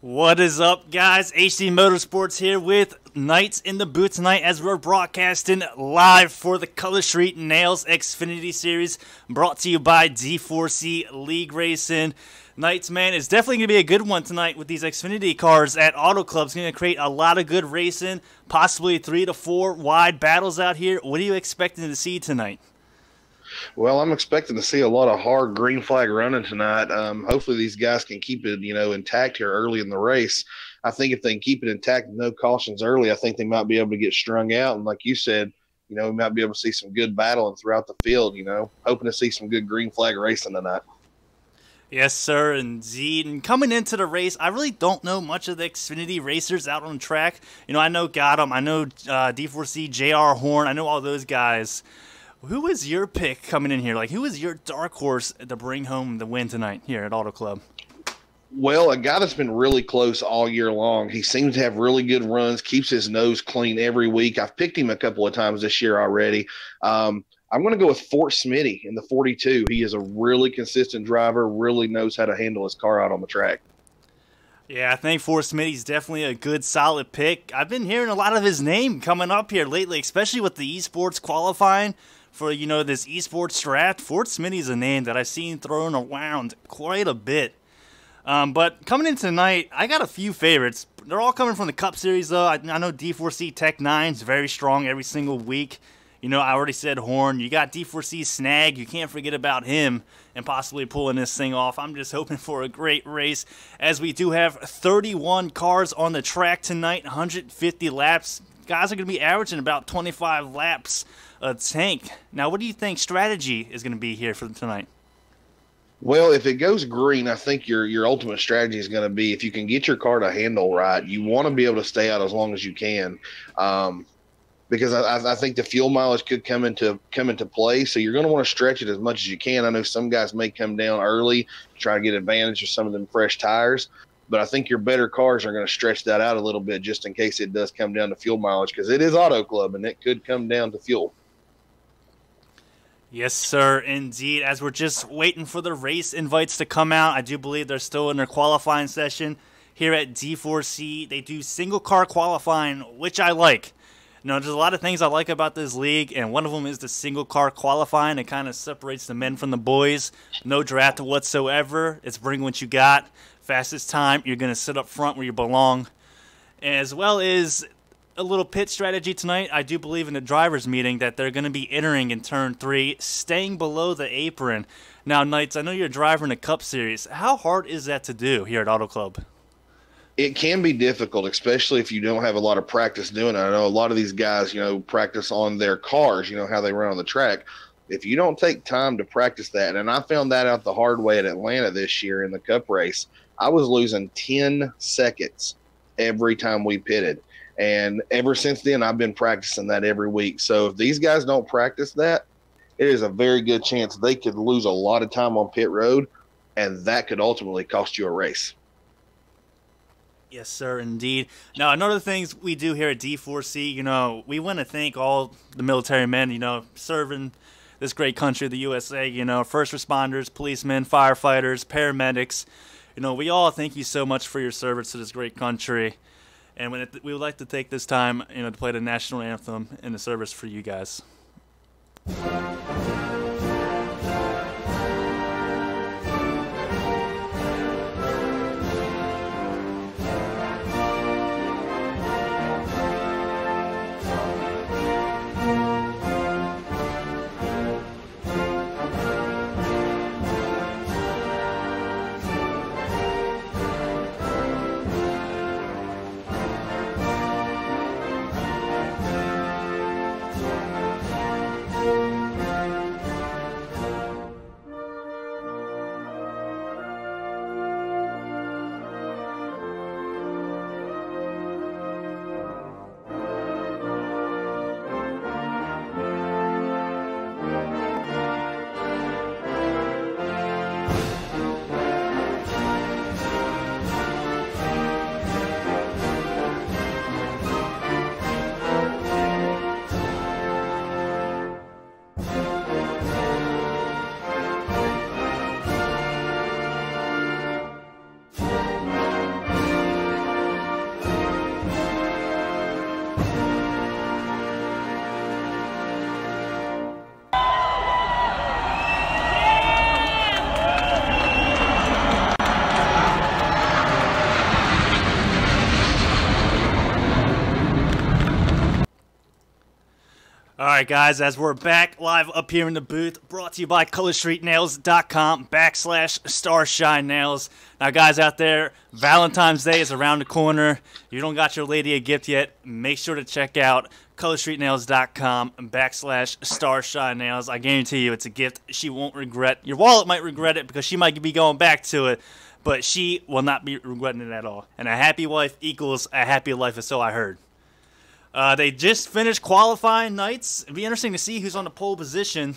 What is up, guys? HD Motorsports here with Knights in the Booth tonight as we're broadcasting live for the Color Street Nails Xfinity Series, brought to you by D4C League Racing. Knights, man, it's definitely going to be a good one tonight with these Xfinity cars at Auto Club. It's going to create a lot of good racing, possibly 3 to 4 wide battles out here. What are you expecting to see tonight? Well, I'm expecting to see a lot of hard green flag running tonight. Hopefully these guys can keep it, intact here early in the race. I think if they can keep it intact with no cautions early, I think they might be able to get strung out. And like you said, we might be able to see some good battling throughout the field, hoping to see some good green flag racing tonight. Yes, sir, indeed. And coming into the race, I really don't know much of the Xfinity racers out on the track. I know Gotham, I know D4C, JR Horn, I know all those guys. Who is your pick coming in here? Who is your dark horse to bring home the win tonight here at Auto Club? Well, a guy that's been really close all year long. He seems to have really good runs, keeps his nose clean every week. I've picked him a couple of times this year already. I'm going to go with Fort Smitty in the 42. He is a really consistent driver, really knows how to handle his car out on the track. Yeah, I think Fort Smitty's definitely a good, solid pick. I've been hearing a lot of his name coming up here lately, especially with the esports qualifying for, this esports draft. Fort Smitty's a name that I've seen thrown around quite a bit. But coming in tonight, I got a few favorites. They're all coming from the Cup Series, though. I know D4C Tech 9's very strong every single week. I already said Horn. You got D4C Snag. You can't forget about him and possibly pulling this thing off. I'm just hoping for a great race, as we do have 31 cars on the track tonight, 150 laps. Guys are going to be averaging about 25 laps a tank. Now, what do you think strategy is going to be here for tonight? Well, if it goes green, I think your ultimate strategy is going to be, if you can get your car to handle right, you want to be able to stay out as long as you can. Because I think the fuel mileage could come into play, so you're going to want to stretch it as much as you can. I know some guys may come down early to try to get advantage of some of them fresh tires, but I think your better cars are going to stretch that out a little bit just in case it does come down to fuel mileage, because it is Auto Club and it could come down to fuel. Yes, sir, indeed. As we're just waiting for the race invites to come out, I do believe they're still in their qualifying session here at D4C. They do single car qualifying, which I like. There's a lot of things I like about this league, and one of them is the single car qualifying. It kind of separates the men from the boys. No draft whatsoever. It's bring what you got. Fastest time, you're going to sit up front where you belong. As well as a little pit strategy tonight. I do believe in the driver's meeting that they're going to be entering in turn 3, staying below the apron. Now, Knights, I know you're a driver in the Cup Series. How hard is that to do here at Auto Club? It can be difficult, especially if you don't have a lot of practice doing it. I know a lot of these guys, practice on their cars, how they run on the track. If you don't take time to practice that, and I found that out the hard way at Atlanta this year in the Cup race, I was losing 10 seconds every time we pitted. And ever since then, I've been practicing that every week. So if these guys don't practice that, it is a very good chance they could lose a lot of time on pit road, and that could ultimately cost you a race. Yes, sir, indeed. Now, another things we do here at D4C, we want to thank all the military men, serving this great country, the USA, first responders, policemen, firefighters, paramedics. We all thank you so much for your service to this great country. And we would like to take this time, to play the national anthem in the service for you guys. All right, guys, as we're back live up here in the booth, brought to you by colorstreetnails.com/Starshine Nails. Now, guys out there, Valentine's Day is around the corner. If you don't got your lady a gift yet, make sure to check out colorstreetnails.com/Starshine Nails. I guarantee you it's a gift she won't regret. Your wallet might regret it because she might be going back to it, but she will not be regretting it at all. And a happy wife equals a happy life, is so I heard. They just finished qualifying nights. It'd be interesting to see who's on the pole position.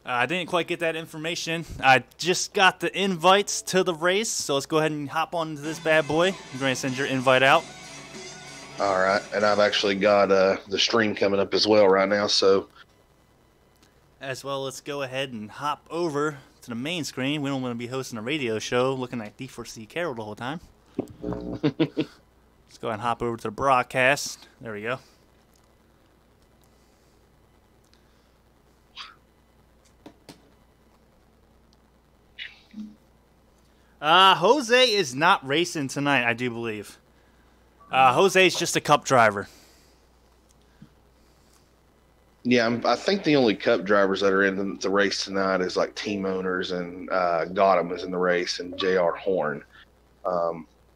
I didn't quite get that information. I just got the invites to the race, so let's go ahead and hop on into this bad boy. I'm going to send your invite out. All right, and I've actually got the stream coming up as well right now. So, as well, let's go ahead and hop over to the main screen. We don't want to be hosting a radio show looking at D4C Carroll the whole time. Let's go ahead and hop over to the broadcast. There we go. Jose is not racing tonight, I do believe. Jose is just a cup driver. Yeah, I think the only cup drivers that are in the race tonight is like team owners, and Gotham is in the race, and J.R. Horn.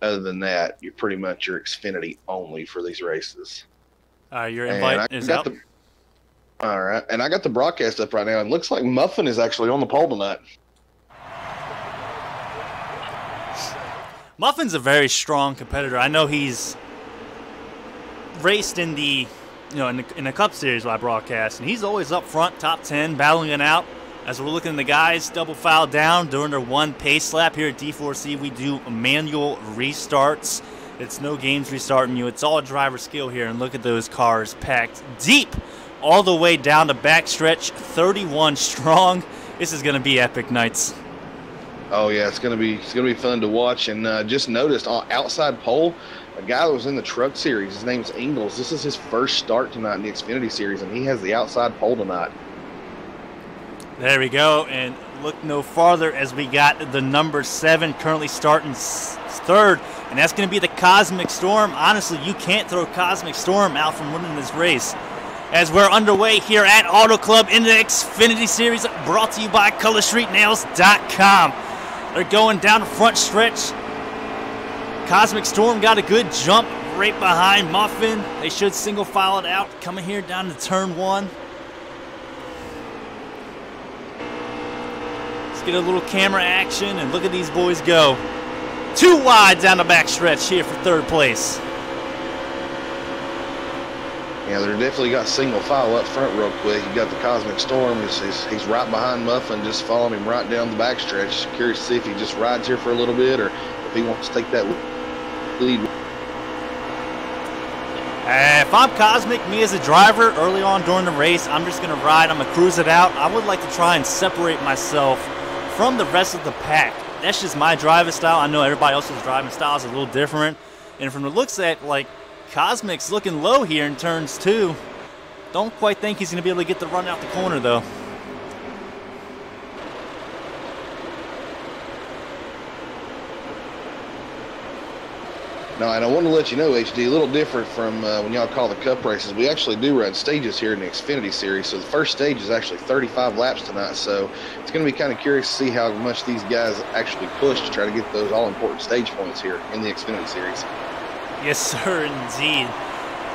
Other than that, you're pretty much your Xfinity only for these races. Your invite is up. All right, and I got the broadcast up right now. It looks like Muffin is actually on the pole tonight. Muffin's a very strong competitor. I know he's raced in the, in the Cup Series I broadcast, and he's always up front, top 10, battling it out. As we're looking at the guys double file down during their one pace lap here at D4C, we do manual restarts. It's no games restarting you. It's all driver skill here, and look at those cars packed deep all the way down the backstretch, 31 strong. This is going to be epic nights. Oh yeah, it's gonna be fun to watch. And just noticed outside pole, a guy that was in the Truck Series. His name's Ingles. This is his first start tonight in the Xfinity Series, and he has the outside pole tonight. There we go, and look no farther as we got the number 7 currently starting third, and that's going to be the Cosmic Storm. Honestly, you can't throw Cosmic Storm out from winning this race. As we're underway here at Auto Club in the Xfinity Series, brought to you by colorstreetnails.com. They're going down the front stretch. Cosmic Storm got a good jump right behind Muffin. They should single file it out, coming here down to turn 1. Get a little camera action and look at these boys go. 2 wide down the backstretch here for third place. Yeah, they're definitely got single file up front real quick. You got the Cosmic Storm. He's right behind Muffin, just following him right down the backstretch. Curious to see if he just rides here for a little bit or if he wants to take that lead. If I'm Cosmic, me as a driver, early on during the race, I'm just going to ride. I'm going to cruise it out. I would like to try and separate myself from the rest of the pack. That's just my driving style. I know everybody else's driving style is a little different. And from the looks at, like, Cosmic's looking low here in turns 2. Don't quite think he's going to be able to get the run out the corner, though. No, and I want to let you know, HD, a little different from when y'all call the Cup races. We actually do run stages here in the Xfinity Series. So the first stage is actually 35 laps tonight. So it's going to be kind of curious to see how much these guys actually push to try to get those all-important stage points here in the Xfinity Series. Yes, sir, indeed.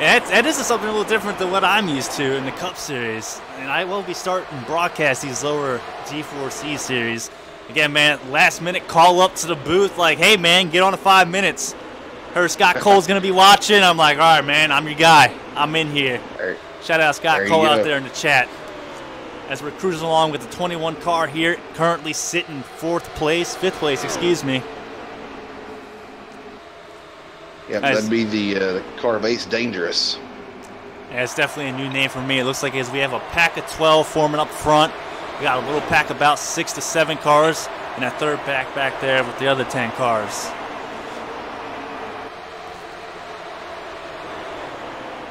And this is something a little different than what I'm used to in the Cup Series. And I will be starting broadcast these lower D4C series. Again, man, last minute call up to the booth like, hey, man, get on the 5 minutes. Heard Scott Cole's going to be watching. I'm like, all right, man, I'm your guy. I'm in here. Shout out Scott Cole out there in the chat. As we're cruising along with the 21 car here, currently sitting 5th place, excuse me. Yeah, that'd be the car of Ace Dangerous. Yeah, it's definitely a new name for me. It looks like as we have a pack of 12 forming up front. We got a little pack of about 6 to 7 cars, and a third pack back there with the other 10 cars.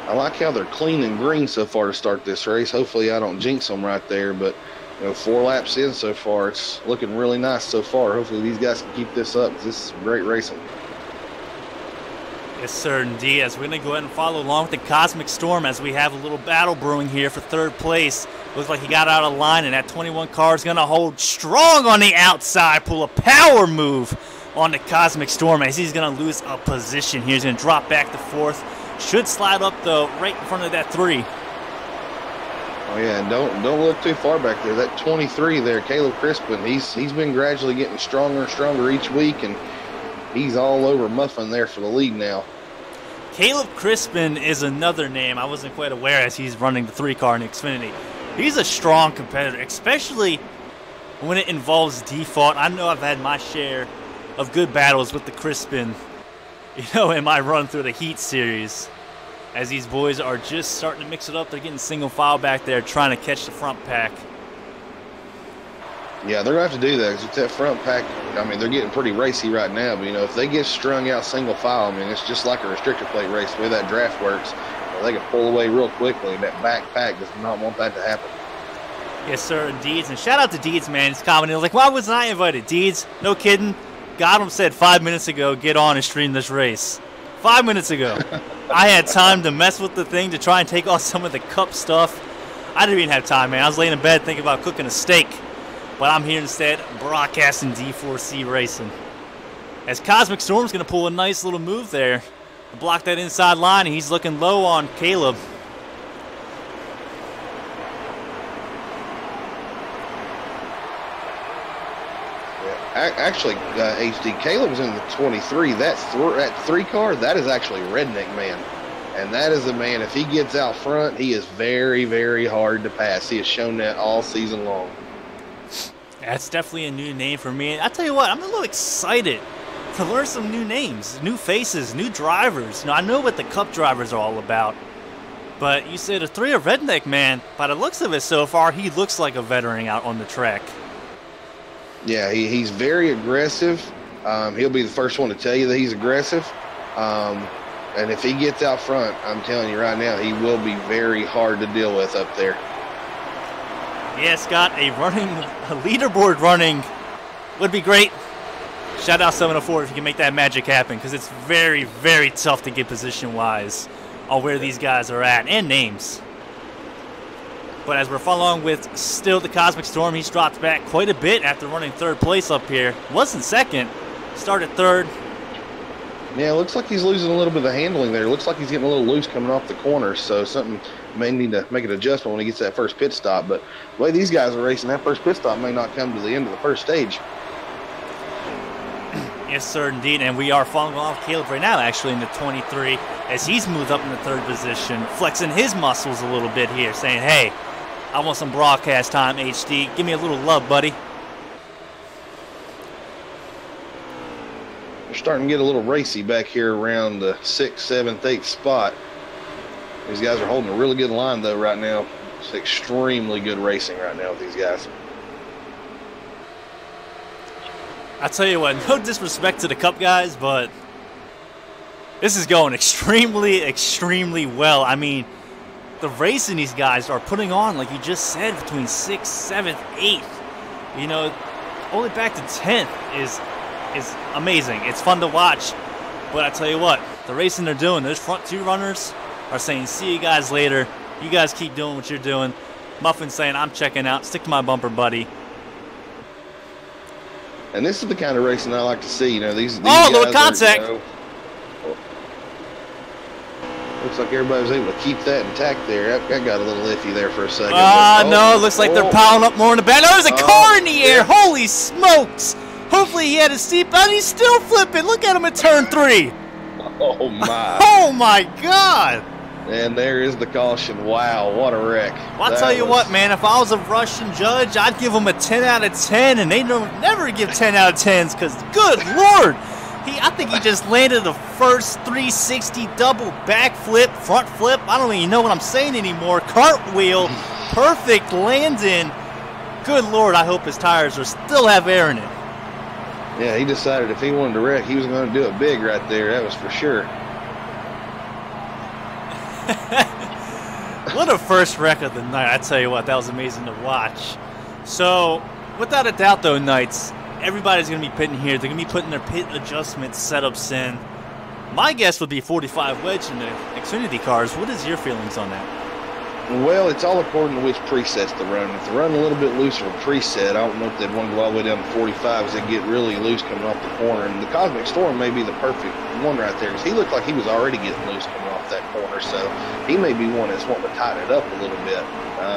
I like how they're clean and green so far to start this race. Hopefully I don't jinx them right there, but 4 laps in so far, it's looking really nice so far. Hopefully these guys can keep this up. This is great racing. Yes, sir, indeed. As we're going to go ahead and follow along with the Cosmic Storm as we have a little battle brewing here for third place. Looks like he got out of line, and that 21 car is going to hold strong on the outside, pull a power move on the Cosmic Storm as he's going to lose a position here. He's going to drop back to fourth. Should slide up, though, right in front of that 3. Oh, yeah, and don't look too far back there. That 23 there, Caleb Crispin, he's been gradually getting stronger and stronger each week, and he's all over Muffin there for the lead now. Caleb Crispin is another name I wasn't quite aware as he's running the 3 car in Xfinity. He's a strong competitor, especially when it involves default. I know I've had my share of good battles with the Crispin, in my run through the Heat series. As these boys are just starting to mix it up. They're getting single file back there trying to catch the front pack. Yeah, they're going to have to do that because with that front pack, I mean, they're getting pretty racy right now. But, if they get strung out single file, I mean, it's just like a restrictor plate race. The way that draft works, they can pull away real quickly. And that back pack does not want that to happen. Yes, sir, Deeds. And shout out to Deeds, man. He's commenting, like, why wasn't I invited? Deeds, no kidding. Gotham said 5 minutes ago, get on and stream this race. 5 minutes ago. I had time to mess with the thing to try and take off some of the cup stuff. I didn't even have time, man. I was laying in bed thinking about cooking a steak. But I'm here instead broadcasting D4C racing. As Cosmic Storm's going to pull a nice little move there to block that inside line, and he's looking low on Caleb. Actually, HD, Caleb's in the 23. That 3 car, that is actually Redneck Man. And that is the man, if he gets out front, he is very, very hard to pass. He has shown that all season long. That's definitely a new name for me. I tell you what, I'm a little excited to learn some new names, new faces, new drivers. I know what the Cup drivers are all about. But you said a 3 of Redneck Man. By the looks of it so far, he looks like a veteran out on the track. Yeah, he's very aggressive. He'll be the first one to tell you that he's aggressive. And if he gets out front, I'm telling you right now, he will be very hard to deal with up there. Yeah, Scott, a leaderboard running would be great. Shout out 704 if you can make that magic happen, because it's very, very tough to get position-wise on where these guys are at, and names. But as we're following with still the Cosmic Storm, he's dropped back quite a bit after running third place up here. Wasn't second, started third. Yeah, it looks like he's losing a little bit of the handling there. It looks like he's getting a little loose coming off the corner, so something may need to make an adjustment when he gets that first pit stop. But the way these guys are racing, that first pit stop may not come to the end of the first stage. Yes, sir, indeed. And we are following off Caleb right now, actually, in the 23, as he's moved up in the 3rd position, flexing his muscles a little bit here, saying, hey, I want some broadcast time, HD. Give me a little love, buddy. We're starting to get a little racy back here around the 6th, 7th, 8th spot. These guys are holding a really good line, though, right now. It's extremely good racing right now with these guys. I tell you what, no disrespect to the Cup guys, but this is going extremely, extremely well. I mean, the racing these guys are putting on, like you just said, between 6th, 7th, 8th. Only back to 10th is amazing. It's fun to watch. But I tell you what, the racing they're doing, those front 2 runners are saying, see you guys later. You guys keep doing what you're doing. Muffin's saying, I'm checking out. Stick to my bumper, buddy. And this is the kind of racing I like to see. These guys little contact. Looks like everybody was able to keep that intact there. That got a little iffy there for a second. No, it looks like they're piling up more in the back. Oh, there's a car in the air. Holy smokes. Hopefully he had his seatbelt. He's still flipping. Look at him at turn 3. Oh, my. Oh, my God. And there is the caution. Wow, what a wreck. Well, I'll tell you what, man. If I was a Russian judge, I'd give him a 10 out of 10, and they never give 10 out of 10s because, good Lord, I think he just landed the first 360 double backflip, front flip. I don't even know what I'm saying anymore. Cartwheel, perfect landing. Good Lord, I hope his tires still have air in it. Yeah, he decided if he wanted to wreck, he was going to do it big right there. That was for sure. What a first wreck of the night. I tell you what, that was amazing to watch. So, without a doubt, though, Knights, everybody's going to be pitting here. They're going to be putting their pit adjustment setups in. My guess would be 45 wedge in the Xfinity cars. What is your feelings on that? Well, it's all according to which presets they're running. If they're running a little bit looser of a preset, I don't know if they'd want to go all the way down to 45 as they get really loose coming off the corner. And the Cosmic Storm may be the perfect one right there because he looked like he was already getting loose coming off that corner. So he may be one that's wanting to tighten it up a little bit.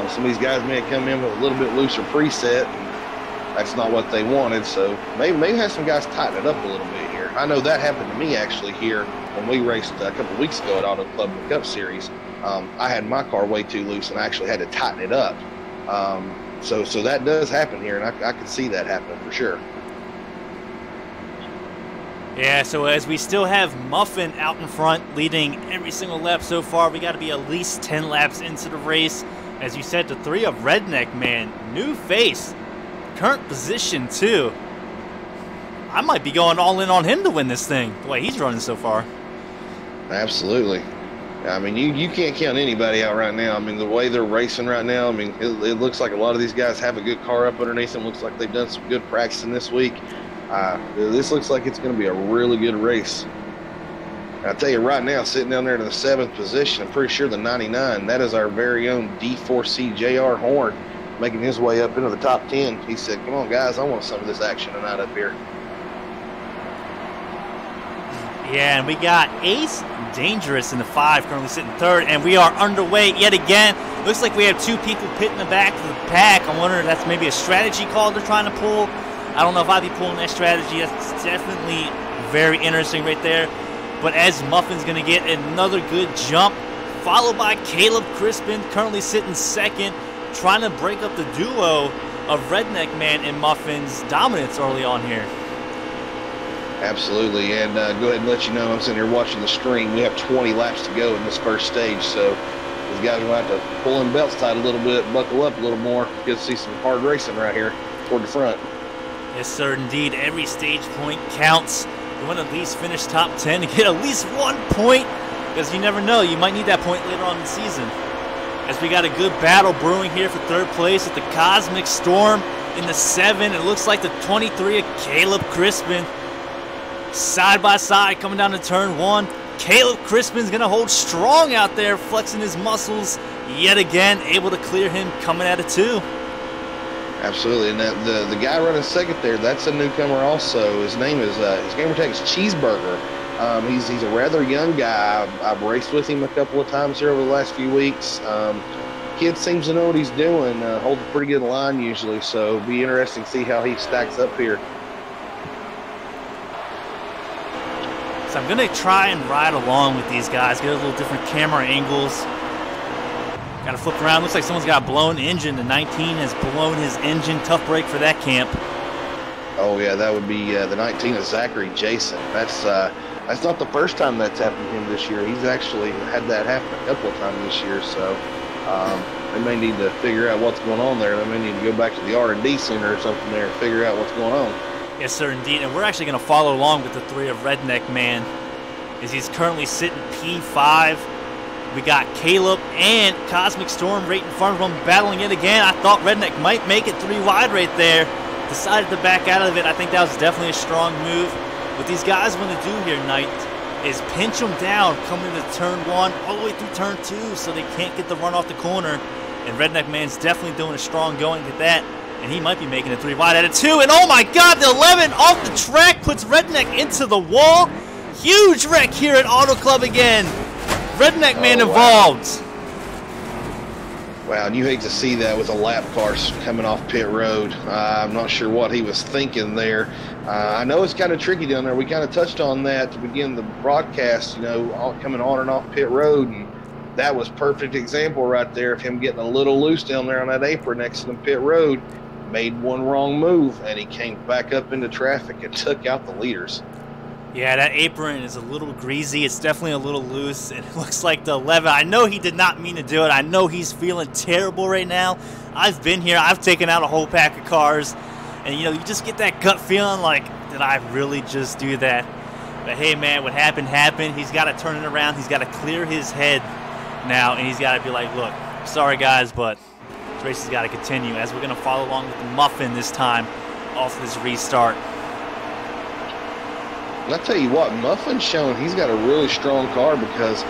Some of these guys may have come in with a little bit looser preset, and that's not what they wanted. So maybe have some guys tighten it up a little bit here. I know that happened to me actually here when we raced a couple of weeks ago at Auto Club in the Cup Series. I had my car way too loose, and I actually had to tighten it up. So that does happen here, and I can see that happening for sure. Yeah, so as we still have Muffin out in front, leading every single lap so far, we got to be at least 10 laps into the race. As you said, the 3 of Redneck Man, new face, current position too. I might be going all in on him to win this thing, the way he's running so far. Absolutely. I mean, you can't count anybody out right now. I mean, the way they're racing right now, I mean, it looks like a lot of these guys have a good car up underneath them. Looks like they've done some good practicing this week. This looks like it's going to be a really good race. I'll tell you right now, sitting down there in the 7th position, I'm pretty sure the 99, that is our very own D4C JR Horn, making his way up into the top 10. He said, come on, guys, I want some of this action tonight up here. Yeah, and we got Ace Dangerous in the 5, currently sitting 3rd, and we are underway yet again. Looks like we have 2 people pitting the back of the pack. I'm wondering if that's maybe a strategy call they're trying to pull. I don't know if I'd be pulling that strategy. That's definitely very interesting right there. But as Muffin's going to get another good jump, followed by Caleb Crispin, currently sitting 2nd, trying to break up the duo of Redneck Man and Muffin's dominance early on here. Absolutely, and go ahead and let you know, I'm sitting here watching the stream. We have 20 laps to go in this first stage, so these guys will have to pull in belts tight a little bit, buckle up a little more. Good to see some hard racing right here toward the front. Yes, sir, indeed. Every stage point counts. You want to at least finish top 10 to get at least 1 point, because you never know. You might need that point later on in the season. As we got a good battle brewing here for 3rd place with the Cosmic Storm in the 7. It looks like the 23 of Caleb Crispin. Side by side coming down to turn 1. Caleb Crispin's going to hold strong out there, flexing his muscles yet again, able to clear him coming at a 2. Absolutely, and the guy running 2nd there, that's a newcomer also. His name is, his gamer tag is Cheeseburger. He's a rather young guy. I've raced with him a couple of times here over the last few weeks. Kid seems to know what he's doing, holds a pretty good line usually, so it'll be interesting to see how he stacks up here. So I'm going to try and ride along with these guys, get a little different camera angles. Got to flip around. Looks like someone's got a blown engine. The 19 has blown his engine. Tough break for that camp. Oh, yeah, that would be the 19 of Zachary Jason. That's not the first time that's happened to him this year. He's actually had that happen a couple of times this year, so they may need to figure out what's going on there. They may need to go back to the R&D center or something there and figure out what's going on. Yes, sir, indeed. And we're actually going to follow along with the 3 of Redneck Man, as he's currently sitting P5. We got Caleb and Cosmic Storm right in front of him, battling it again. I thought Redneck might make it 3 wide right there. Decided to back out of it. I think that was definitely a strong move. What these guys want to do here tonight is pinch them down, coming into turn 1 all the way through turn 2 so they can't get the run off the corner. And Redneck Man's definitely doing a strong going at that. And he might be making it 3 wide at a 2. And oh my God, the 11 off the track puts Redneck into the wall. Huge wreck here at Auto Club again. Redneck Man involved. Wow, and you hate to see that with a lap car coming off pit road. I'm not sure what he was thinking there. I know it's kind of tricky down there. We kind of touched on that to begin the broadcast, you know, coming on and off pit road. And that was perfect example right there of him getting a little loose down there on that apron next to the pit road. Made one wrong move, and he came back up into traffic and took out the leaders. Yeah, that apron is a little greasy. It's definitely a little loose. It looks like the 11. I know he did not mean to do it. I know he's feeling terrible right now. I've been here. I've taken out a whole pack of cars. And, you know, you just get that gut feeling like, did I really just do that? But, hey, man, what happened happened. He's got to turn it around. He's got to clear his head now. And he's got to be like, look, sorry, guys, but this race has got to continue. As we're going to follow along with the Muffin this time off this restart. I tell you what, Muffin's shown he's got a really strong car, because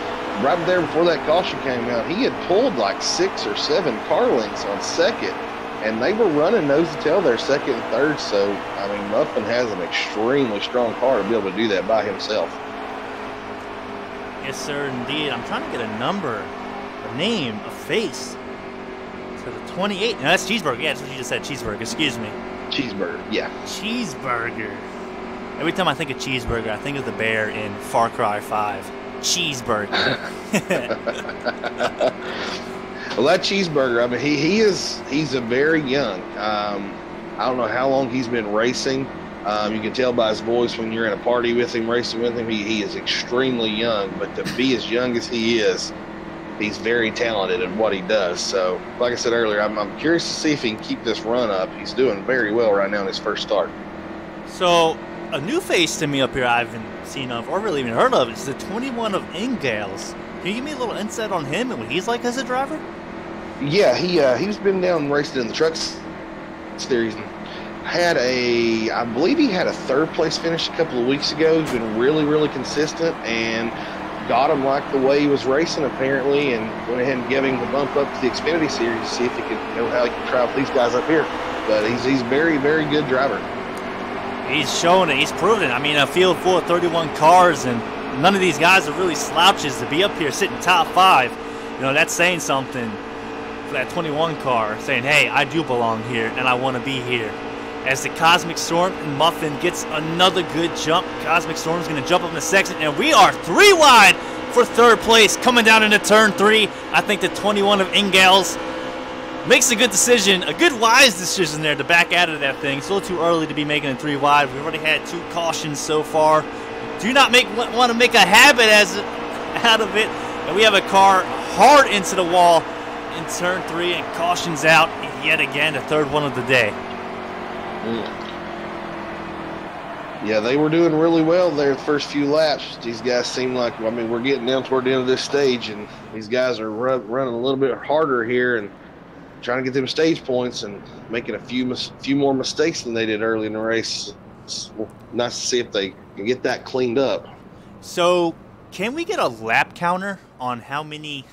right there before that caution came out, he had pulled like 6 or 7 car lengths on second, and they were running nose to tail there second and third. So, I mean, Muffin has an extremely strong car to be able to do that by himself. Yes, sir, indeed. I'm trying to get a number, a name, a face. So the 28. No, that's Cheeseburger. Yeah, that's what you just said. Cheeseburger. Excuse me. Cheeseburger, yeah. Cheeseburger. Every time I think of cheeseburger, I think of the bear in Far Cry 5. Cheeseburger. Well, that Cheeseburger, I mean, he's a very young. I don't know how long he's been racing. You can tell by his voice when you're in a party with him, racing with him. He is extremely young, but to be as young as he is, he's very talented in what he does. So, like I said earlier, I'm curious to see if he can keep this run up. He's doing very well right now in his first start. So, a new face to me up here I haven't seen of or really even heard of is the 21 of Ingalls. Can you give me a little insight on him and what he's like as a driver? Yeah, he's been down and racing in the trucks series. I believe he had a 3rd place finish a couple of weeks ago. He's been really, really consistent and got him like the way he was racing apparently, and went ahead and gave him the bump up to the Xfinity series to see if he could how he can try with these guys up here. But he's very, very good driver. He's showing it. He's proven it. I mean, a field full of 31 cars, and none of these guys are really slouches to be up here sitting top 5. That's saying something for that 21 car, saying, hey, I do belong here, and I want to be here. As the Cosmic Storm and Muffin gets another good jump. Cosmic Storm's going to jump up in the section, and we are 3 wide for 3rd place. Coming down into turn 3, I think the 21 of Ingalls makes a good decision, a good wise decision there to back out of that thing. It's a little too early to be making it 3 wide. We've already had 2 cautions so far. Do not want to make a habit out of it. And we have a car hard into the wall in turn 3, and cautions out yet again, the 3rd one of the day. Yeah, they were doing really well there the first few laps. These guys seem like, we're getting down toward the end of this stage, and these guys are running a little bit harder here and trying to get them stage points and making a few more mistakes than they did early in the race. It's nice to see if they can get that cleaned up. So, can we get a lap counter on how many,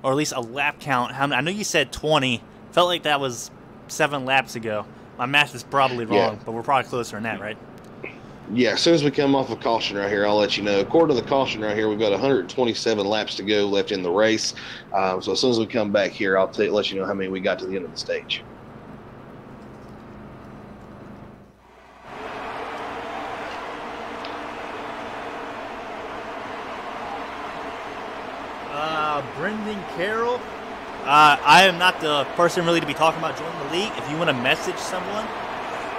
or at least a lap count? I know you said 20. Felt like that was 7 laps ago. My math is probably wrong, but we're probably closer than that, right? Yeah, as soon as we come off a caution right here, I'll let you know. According to the caution right here, we've got 127 laps to go left in the race. So as soon as we come back here, I'll let you know how many we got to the end of the stage. Brendan Carroll. I am not the person really to be talking about joining the league. If you want to message someone,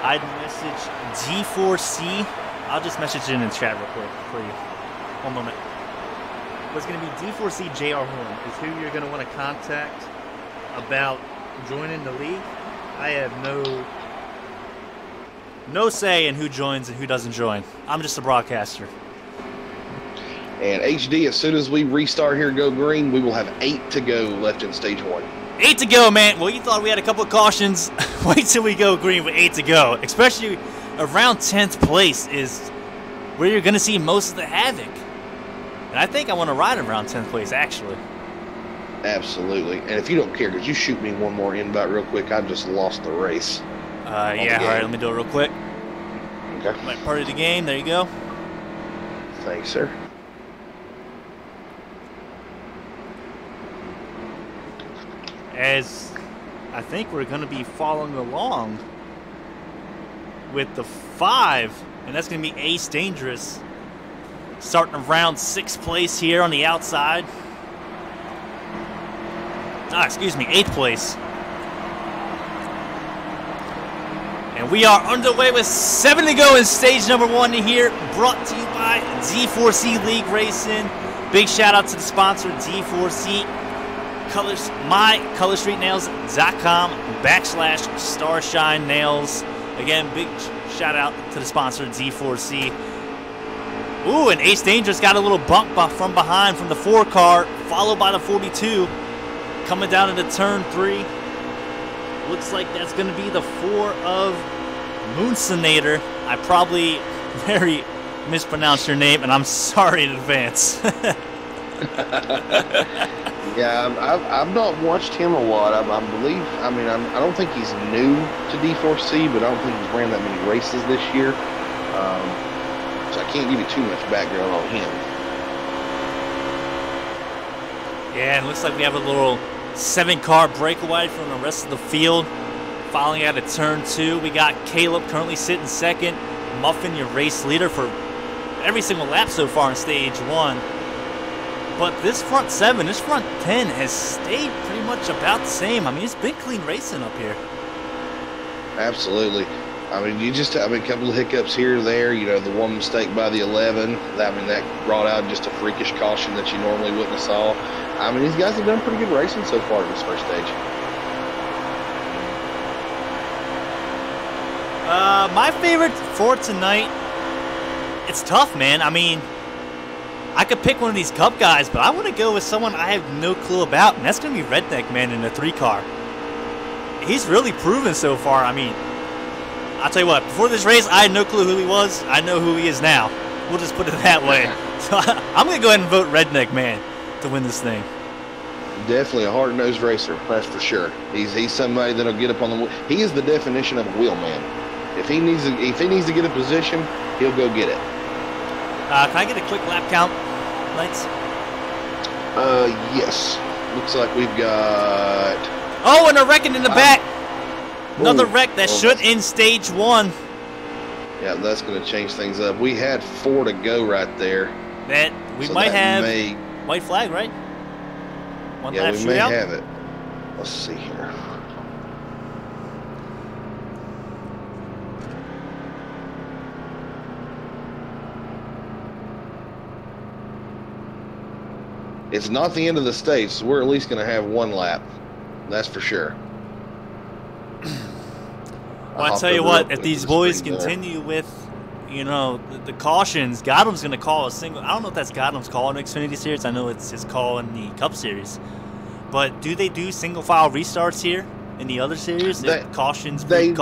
I'd message D4C. I'll just message it in the chat real quick for you. One moment. What's going to be D4C JR Horn is who you're going to want to contact about joining the league. I have no say in who joins and who doesn't join. I'm just a broadcaster. And HD, as soon as we restart here, go green, we will have 8 to go left in stage 1. 8 to go, man. Well, you thought we had a couple of cautions. Wait till we go green with 8 to go. Especially around 10th place is where you're going to see most of the havoc. And I think I want to ride around 10th place, actually. Absolutely. And if you don't care, could you shoot me one more invite real quick? I just lost the race. Yeah, all right. Let me do it real quick. Okay. My part of the game. There you go. Thanks, sir. As I think we're going to be following along with the 5, and that's going to be Ace Dangerous, starting around 6th place here on the outside. Excuse me, 8th place. And we are underway with 7 to go in stage number 1 here, brought to you by D4C League Racing. Big shout out to the sponsor, D4C. mycolorsstreetnails.com/Starshine Nails. Again, big shout out to the sponsor, D4C. Ooh, and Ace Dangerous got a little bump from behind from the 4 car, followed by the 42. Coming down into turn 3. Looks like that's going to be the 4 of Moonsonator. I probably very mispronounced your name, and I'm sorry in advance. Yeah, I've not watched him a lot. I don't think he's new to D4C, but I don't think he's ran that many races this year. So I can't give you too much background on him. Yeah, and it looks like we have a little 7-car breakaway from the rest of the field. Following out of turn 2, we got Caleb currently sitting second. Muffin, your race leader for every single lap so far in stage 1. But this front 7, this front 10 has stayed pretty much about the same. I mean, it's been clean racing up here. Absolutely. I mean, a couple of hiccups here or there. You know, the one mistake by the 11. That brought out just a freakish caution that you normally wouldn't have saw. I mean, these guys have done pretty good racing so far in this first stage. My favorite for tonight, it's tough, man. I mean, I could pick one of these Cup guys, but I want to go with someone I have no clue about, and that's going to be Redneck Man in the 3-car. He's really proven so far. I mean, I'll tell you what, before this race, I had no clue who he was. I know who he is now. We'll just put it that way. So I'm going to go ahead and vote Redneck Man to win this thing. Definitely a hard-nosed racer, that's for sure. He's somebody that'll get up on the wheel. He is the definition of a wheel man. If he needs to get a position, he'll go get it. Can I get a quick lap count, Lights? Yes. Looks like we've got... Oh, and a wrecking in the back. Another wreck that should end stage 1. Yeah, that's going to change things up. We had 4 to go right there. That we might have white flag, right? One lap we may have it. Let's see here. It's not the end of the stage, so we're at least going to have 1 lap. That's for sure. Well, I tell you what, if these boys continue with, you know, the cautions, Gotham's going to call a single. I don't know if that's Gotham's call in the Xfinity Series. I know it's his call in the Cup Series. But do they do single file restarts here in the other series? Cautions. They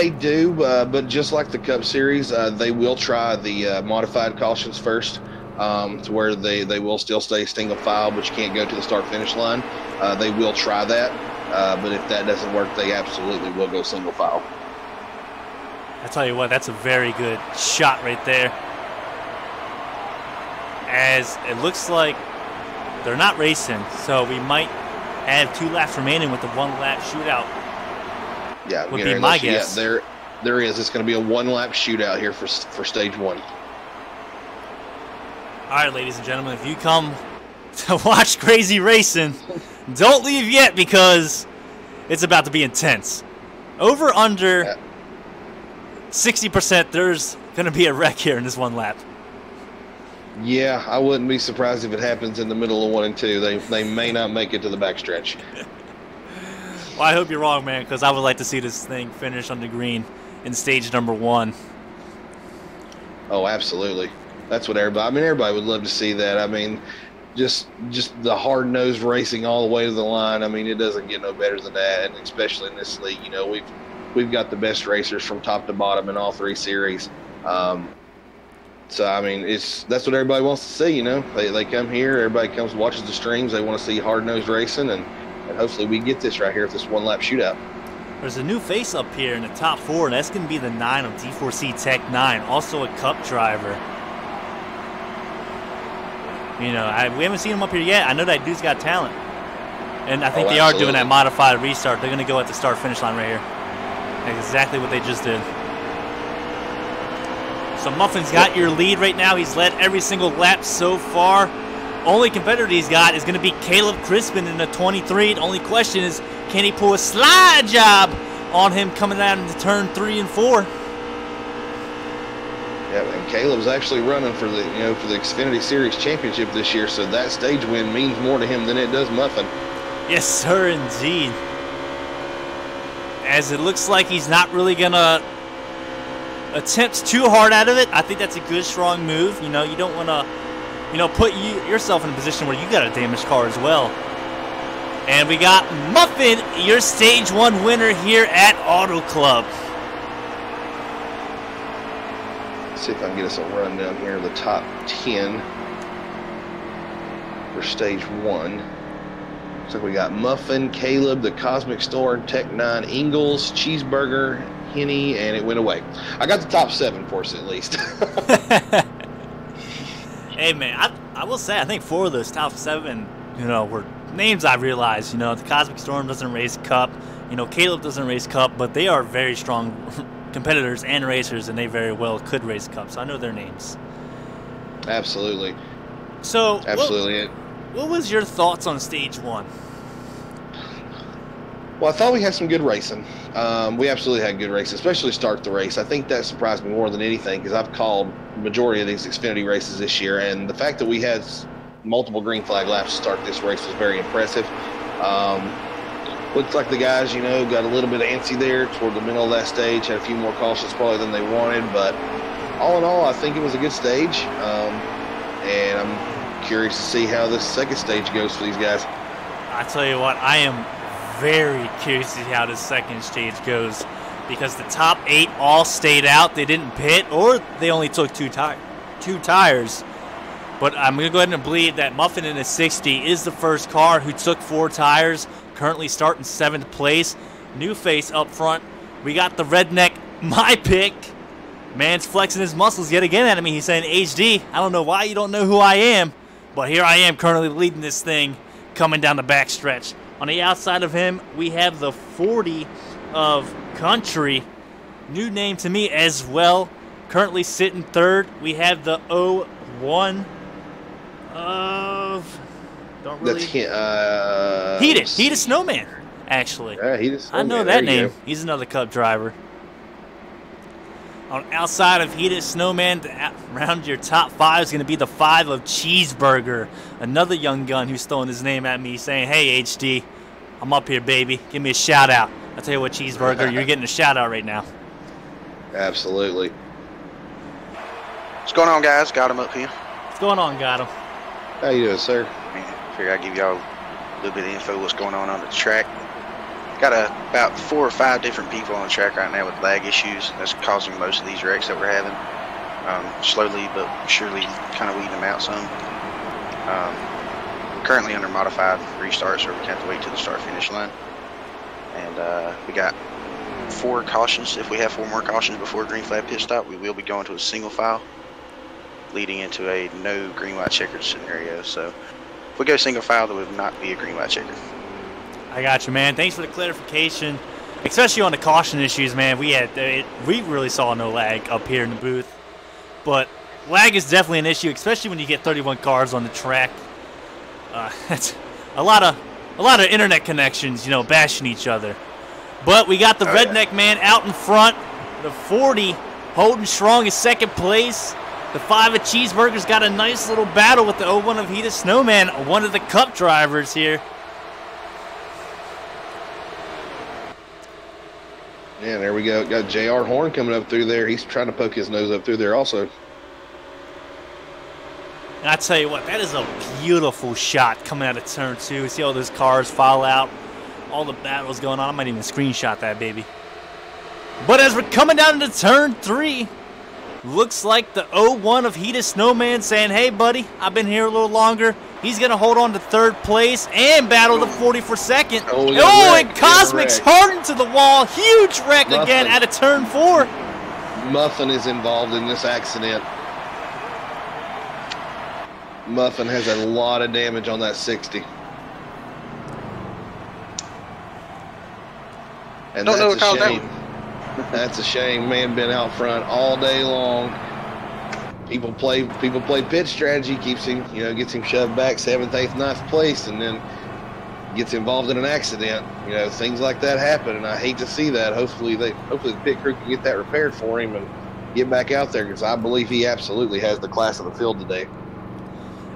do, but just like the Cup Series, they will try the modified cautions first. To where they will still stay single file, but you can't go to the start-finish line. They will try that, but if that doesn't work, they absolutely will go single file. I tell you what, that's a very good shot right there. As it looks like they're not racing, so we might have 2 laps remaining with the 1-lap shootout. Yeah, would be my guess. Yeah, there is. It's going to be a 1-lap shootout here for stage 1. All right, ladies and gentlemen, if you come to watch crazy racing, don't leave yet because it's about to be intense. Over under 60%, there's going to be a wreck here in this 1 lap. Yeah, I wouldn't be surprised if it happens in the middle of 1 and 2. They may not make it to the backstretch. Well, I hope you're wrong, man, because I would like to see this thing finish on the green in stage number 1. Oh, absolutely. That's what everybody would love to see that. I mean, just the hard-nosed racing all the way to the line. I mean, it doesn't get no better than that, and especially in this league, you know, we've got the best racers from top to bottom in all 3 series. So I mean, that's what everybody wants to see. You know, they come here, everybody comes watches the streams. They want to see hard-nosed racing, and hopefully we get this right here with this 1-lap shootout. There's a new face up here in the top 4, and that's going to be the 9 of D4C Tech 9, also a Cup driver. You know, we haven't seen him up here yet. I know that dude's got talent. And I think they are doing that modified restart. They're going to go at the start-finish line right here. That's exactly what they just did. So Muffin's got your lead right now. He's led every single lap so far. Only competitor he's got is going to be Caleb Crispin in the 23. The only question is, can he pull a slide job on him coming out into turn 3 and 4? Yeah, and Caleb's actually running for the Xfinity Series Championship this year, so that stage win means more to him than it does Muffin. Yes, sir, indeed. As it looks like he's not really gonna attempt too hard out of it. I think that's a good, strong move. You know, you don't want to, put yourself in a position where you got a damaged car as well. And we got Muffin, your stage 1 winner here at Auto Club. see if I can get us a rundown here of the top 10 for stage 1. Looks like we got Muffin, Caleb, the Cosmic Storm, Tech 9, Ingalls, Cheeseburger, Henny, and it went away. I got the top 7 for us at least. Hey, man, I will say I think 4 of those top 7, were names I realized. The Cosmic Storm doesn't race Cup. Caleb doesn't race Cup, but they are very strong competitors and racers, and they very well could race Cup. So I know their names. Absolutely. So, absolutely. What was your thoughts on stage 1? Well, I thought we had some good racing. We absolutely had good racing, especially start the race. I think that surprised me more than anything because I've called the majority of these Xfinity races this year, and the fact that we had multiple green flag laps to start this race was very impressive. Looks like the guys, got a little bit antsy there toward the middle of that stage, had a few more cautions probably than they wanted, but all in all, I think it was a good stage, and I'm curious to see how this second stage goes for these guys. I tell you what, I am very curious to see how this second stage goes because the top 8 all stayed out. They didn't pit, or they only took two tires. But I'm going to go ahead and believe that Muffin in his 60 is the first car who took 4 tires, currently starting 7th place. New face up front. We got the redneck, my pick. Man's flexing his muscles yet again at me. He's saying, HD, I don't know why you don't know who I am, but here I am currently leading this thing coming down the backstretch. On the outside of him, we have the 40 of Country. New name to me as well. Currently sitting 3rd. We have the 01 of... Don't really... That's Heated Snowman, actually. Yeah, Heated Snowman. I know that name. He's another Cup driver. On outside of Heated Snowman, around your top 5 is going to be the 5 of Cheeseburger. Another young gun who's throwing his name at me saying, hey, HD, I'm up here, baby. Give me a shout out. I'll tell you what, Cheeseburger, you're getting a shout out right now. Absolutely. What's going on, guys? Got him up here. What's going on, Got him? How you doing, sir? I figure I'd give y'all a little bit of info what's going on the track. Got about 4 or 5 different people on the track right now with lag issues. That's causing most of these wrecks that we're having. Slowly but surely kind of weeding them out some. We're currently under modified restart, so we have to wait till the start-finish line. And we got 4 cautions. If we have 4 more cautions before green flag pit stop, we will be going to a single file, leading into a no green white checkered scenario. So if we go single file, there would not be a green white checker. I got you, man. Thanks for the clarification, especially on the caution issues, man. We really saw no lag up here in the booth, but lag is definitely an issue, especially when you get 31 cars on the track. That's a lot of internet connections, bashing each other. But we got the redneck man out in front, the 40 holding strong in 2nd place. The 5 of Cheeseburger's got a nice little battle with the 01 of Heated Snowman, one of the Cup drivers here. Yeah, there we go. Got JR Horn coming up through there. He's trying to poke his nose up through there also. And I tell you what, that is a beautiful shot coming out of turn 2. See all those cars file out, all the battles going on. I might even screenshot that, baby. But as we're coming down into turn 3, looks like the 01 of Heated Snowman saying, hey, buddy, I've been here a little longer. He's going to hold on to 3rd place and battle the 40 for 2nd. Oh, and Cosmic's hard into the wall. Huge wreck again out of turn 4. Muffin is involved in this accident. Muffin has a lot of damage on that 60. And don't know what caused that. That's a shame. Man been out front all day long. People play pit strategy, keeps him, gets him shoved back 7th, 8th, 9th place, and then gets involved in an accident. Things like that happen, and I hate to see that. Hopefully the pit crew can get that repaired for him and get back out there, because I believe he absolutely has the class of the field today.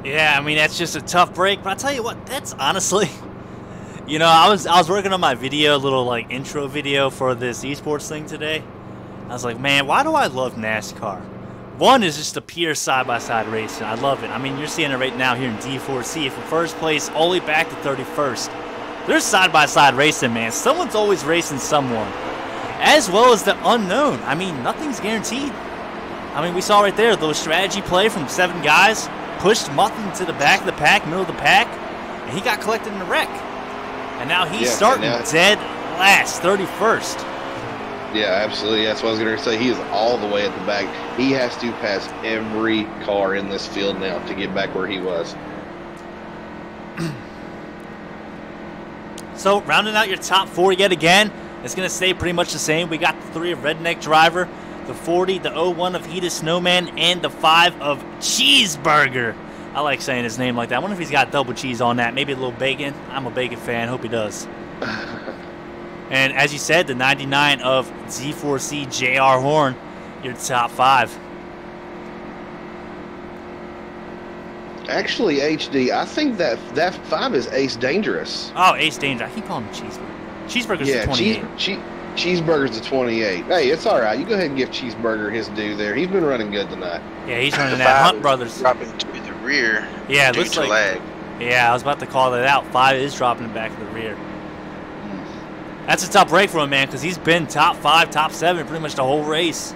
Yeah, I mean, that's just a tough break, but I tell you what, that's honestly, I was working on my video, a little intro video for this esports thing today. I was like, man, why do I love NASCAR? One is just the pure side-by-side racing. I love it. I mean, you're seeing it right now here in D4C. From 1st place all the way back to 31st. There's side-by-side racing, man. Someone's always racing someone. As well as the unknown. I mean, nothing's guaranteed. I mean, we saw right there, the strategy play from 7 guys, pushed Muffin to the back of the pack, middle of the pack, and he got collected in the wreck. And now he's starting dead last, 31st. Yeah, absolutely. That's what I was going to say. He is all the way at the back. He has to pass every car in this field now to get back where he was. So, rounding out your top 4 yet again, it's going to stay pretty much the same. We got the 3 of Redneck Driver, the 40, the 01 of Heated Snowman, and the 5 of Cheeseburger. I like saying his name like that. I wonder if he's got double cheese on that. Maybe a little bacon. I'm a bacon fan. Hope he does. And as you said, the 99 of D4C JR Horn, your top 5. Actually, HD, I think that 5 is Ace Dangerous. Oh, Ace Dangerous. I keep calling him Cheeseburger. Cheeseburger's the 28. Cheeseburger's the 28. Hey, it's all right. You go ahead and give Cheeseburger his due there. He's been running good tonight. Yeah, he's running that Hunt Brothers. Dropping to the rear. Yeah, it looks due to like lag. Yeah, I was about to call that out. 5 is dropping back to the rear. That's a tough break for him, man, because he's been top 5, top 7 pretty much the whole race.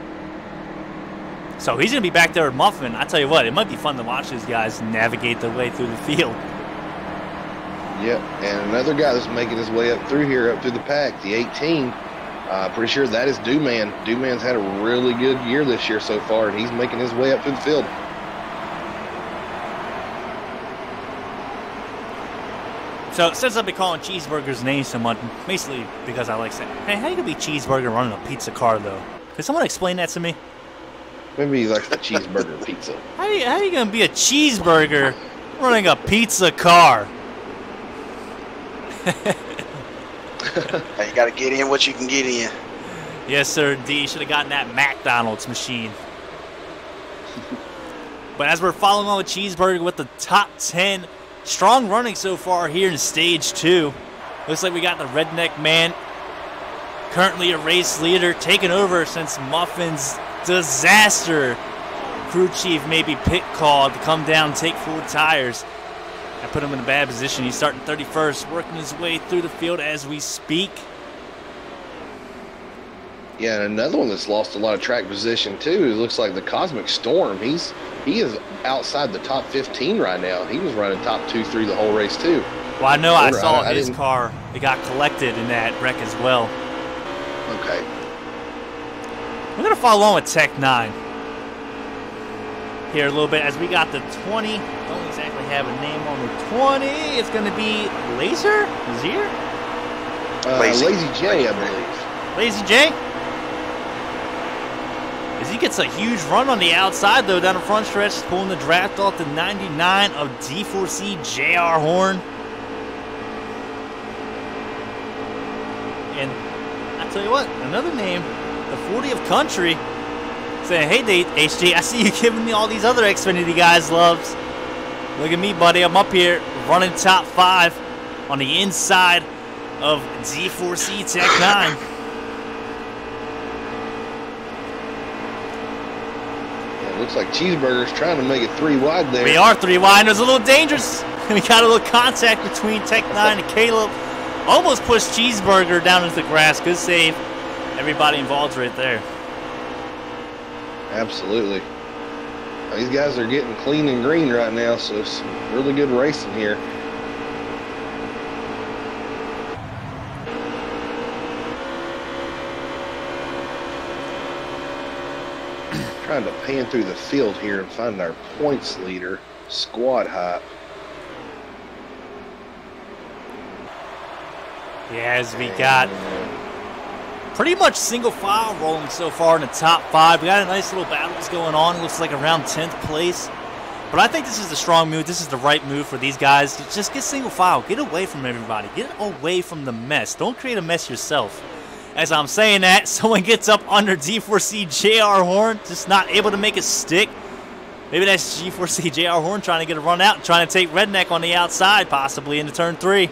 So he's going to be back there with Muffin. I tell you what, it might be fun to watch these guys navigate their way through the field. Yep, and another guy that's making his way up through here, up through the pack, the 18. Pretty sure that is Dooman. Dooman's had a really good year this year so far, and he's making his way up through the field. So since I've been calling Cheeseburger's name so much, basically because I like saying, hey, how you going to be Cheeseburger running a pizza car, though? Could someone explain that to me? Maybe he likes the cheeseburger pizza. How you going to be a cheeseburger running a pizza car? You got to get in what you can get in. Yes, sir, D. Should have gotten that McDonald's machine. But as we're following on with Cheeseburger with the top 10, strong running so far here in Stage 2. Looks like we got the Redneck Man, currently a race leader, taking over since Muffin's disaster. Crew chief maybe pit called to come down and take 4 tires. I put him in a bad position. He's starting 31st, working his way through the field as we speak. Yeah, and another one that's lost a lot of track position too. It looks like the Cosmic Storm. He is outside the top 15 right now. He was running top 2 through the whole race too. Well, I know I saw his car. It got collected in that wreck as well. Okay. We're gonna follow on with Tech 9 here a little bit as we got the 20. Don't exactly have a name on the 20. It's gonna be Laser? Lazy J, I believe. Lazy J? As he gets a huge run on the outside, though, down the front stretch, pulling the draft off the 99 of D4C JR Horn. And I tell you what, another name, the 40 of Country, saying, hey, HG, I see you giving me all these other Xfinity guys loves. Look at me, buddy. I'm up here running top 5 on the inside of D4C Tech 9. Looks like Cheeseburger's trying to make it 3 wide there. We are 3 wide. It was a little dangerous. We got a little contact between Tech 9 and Caleb. Almost pushed Cheeseburger down into the grass. Good save. Everybody involved right there. Absolutely. These guys are getting clean and green right now, so it's really good racing here. Trying to pan through the field here and find our points leader, Squad Hop. Yeah, as we got pretty much single file rolling so far in the top 5. We got a nice little battles going on. It looks like around 10th place. But I think this is the strong move. This is the right move for these guys. Just get single file. Get away from everybody. Get away from the mess. Don't create a mess yourself. As I'm saying that, someone gets up under D4C JR Horn, just not able to make it stick. Maybe that's G4C JR Horn trying to get a run out and trying to take Redneck on the outside, possibly into turn 3.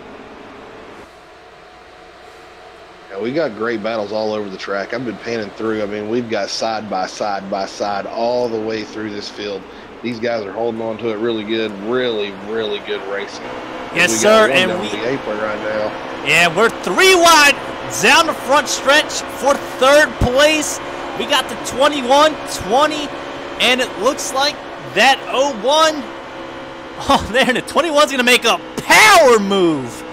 Yeah, we got great battles all over the track. I've been panning through. I mean, we've got side by side all the way through this field. These guys are holding on to it really good, really good racing. Yes, sir. And we the apron right now. Yeah, we're 3 wide down the front stretch for 3rd place. We got the 21, 20, And it looks like that 01. Oh, there, the 21's going to make a power move.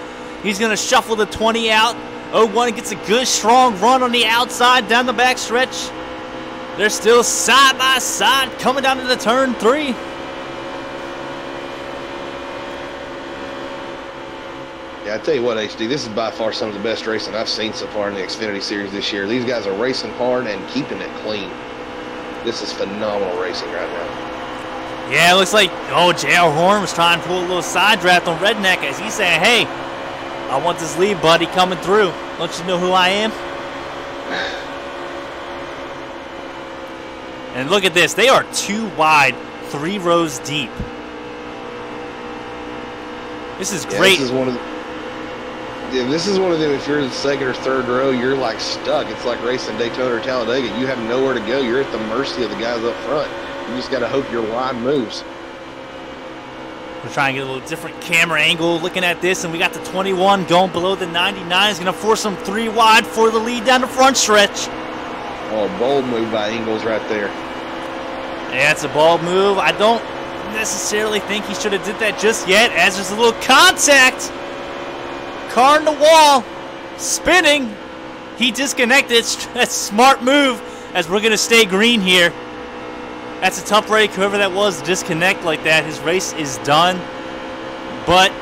He's going to shuffle the 20 out. 01 gets a good, strong run on the outside down the back stretch. They're still side by side coming down to the turn 3. Yeah, I tell you what, HD, this is by far some of the best racing I've seen so far in the Xfinity Series this year. These guys are racing hard and keeping it clean. This is phenomenal racing right now. Yeah, it looks like, J.R. Horn was trying to pull a little side draft on Redneck as he's saying, hey, I want this lead, buddy, coming through. Don't you know who I am? And look at this. They are 2 wide, 3 rows deep. This is great. This is one of them, if you're in the second or third row, you're like stuck. It's like racing Daytona or Talladega. You have nowhere to go. You're at the mercy of the guys up front. You just got to hope your line moves. We're trying to get a little different camera angle looking at this, and we got the 21 going below the 99. Is going to force them 3 wide for the lead down the front stretch. Oh, bold move by Ingles right there. Yeah, it's a bold move. I don't necessarily think he should have did that just yet, as there's a little contact. Car in the wall, spinning. He disconnected. That's a smart move, as we're going to stay green here. That's a tough break, whoever that was, to disconnect like that. His race is done. But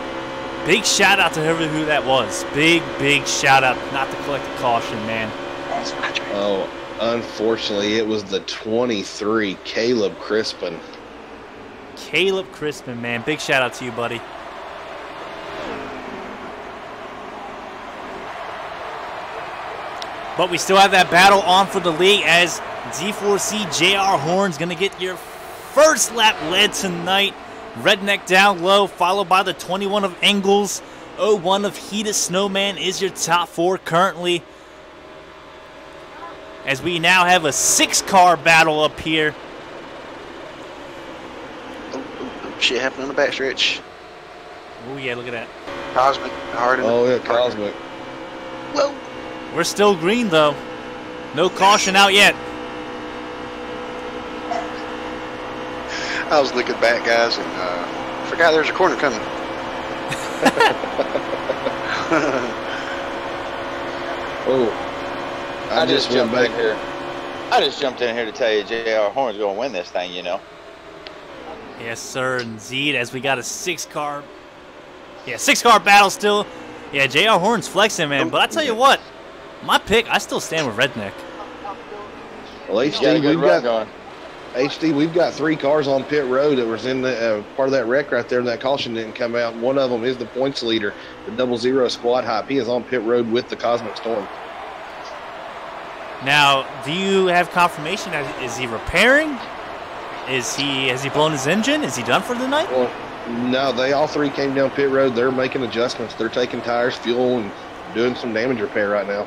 big shout out to who that was. Big shout out not to collect a caution, man. Oh, unfortunately, it was the 23, Caleb Crispin. Caleb Crispin, man. Big shout out to you, buddy. But we still have that battle on for the lead as D4C J.R. Horn's going to get your first lap led tonight. Redneck down low, followed by the 21 of Engels. 01 of Heated Snowman is your top 4 currently. As we now have a 6-car battle up here. Oh, shit happened on the backstretch. Oh, yeah, look at that. Cosmic, Harden. Oh, yeah, Cosmic. Whoa. We're still green, though. No caution out yet. I was looking back, guys, and forgot there's a corner coming. Oh, I just jumped in here. I just jumped in here to tell you J.R. Horn's going to win this thing, you know. Yes, sir, indeed, as we got a 6-car. Yeah, 6-car battle still. Yeah, J.R. Horn's flexing, man. But I tell you what, my pick, I still stand with Redneck. Well, HD, we've got 3 cars on pit road that was in the part of that wreck right there, and that caution didn't come out. One of them is the points leader, the 00 squad hype. He is on pit road with the Cosmic Storm. Now, do you have confirmation? Is he repairing? Has he blown his engine? Is he done for the night? Well, no, they all 3 came down pit road. They're making adjustments. They're taking tires, fuel, and doing some damage repair right now.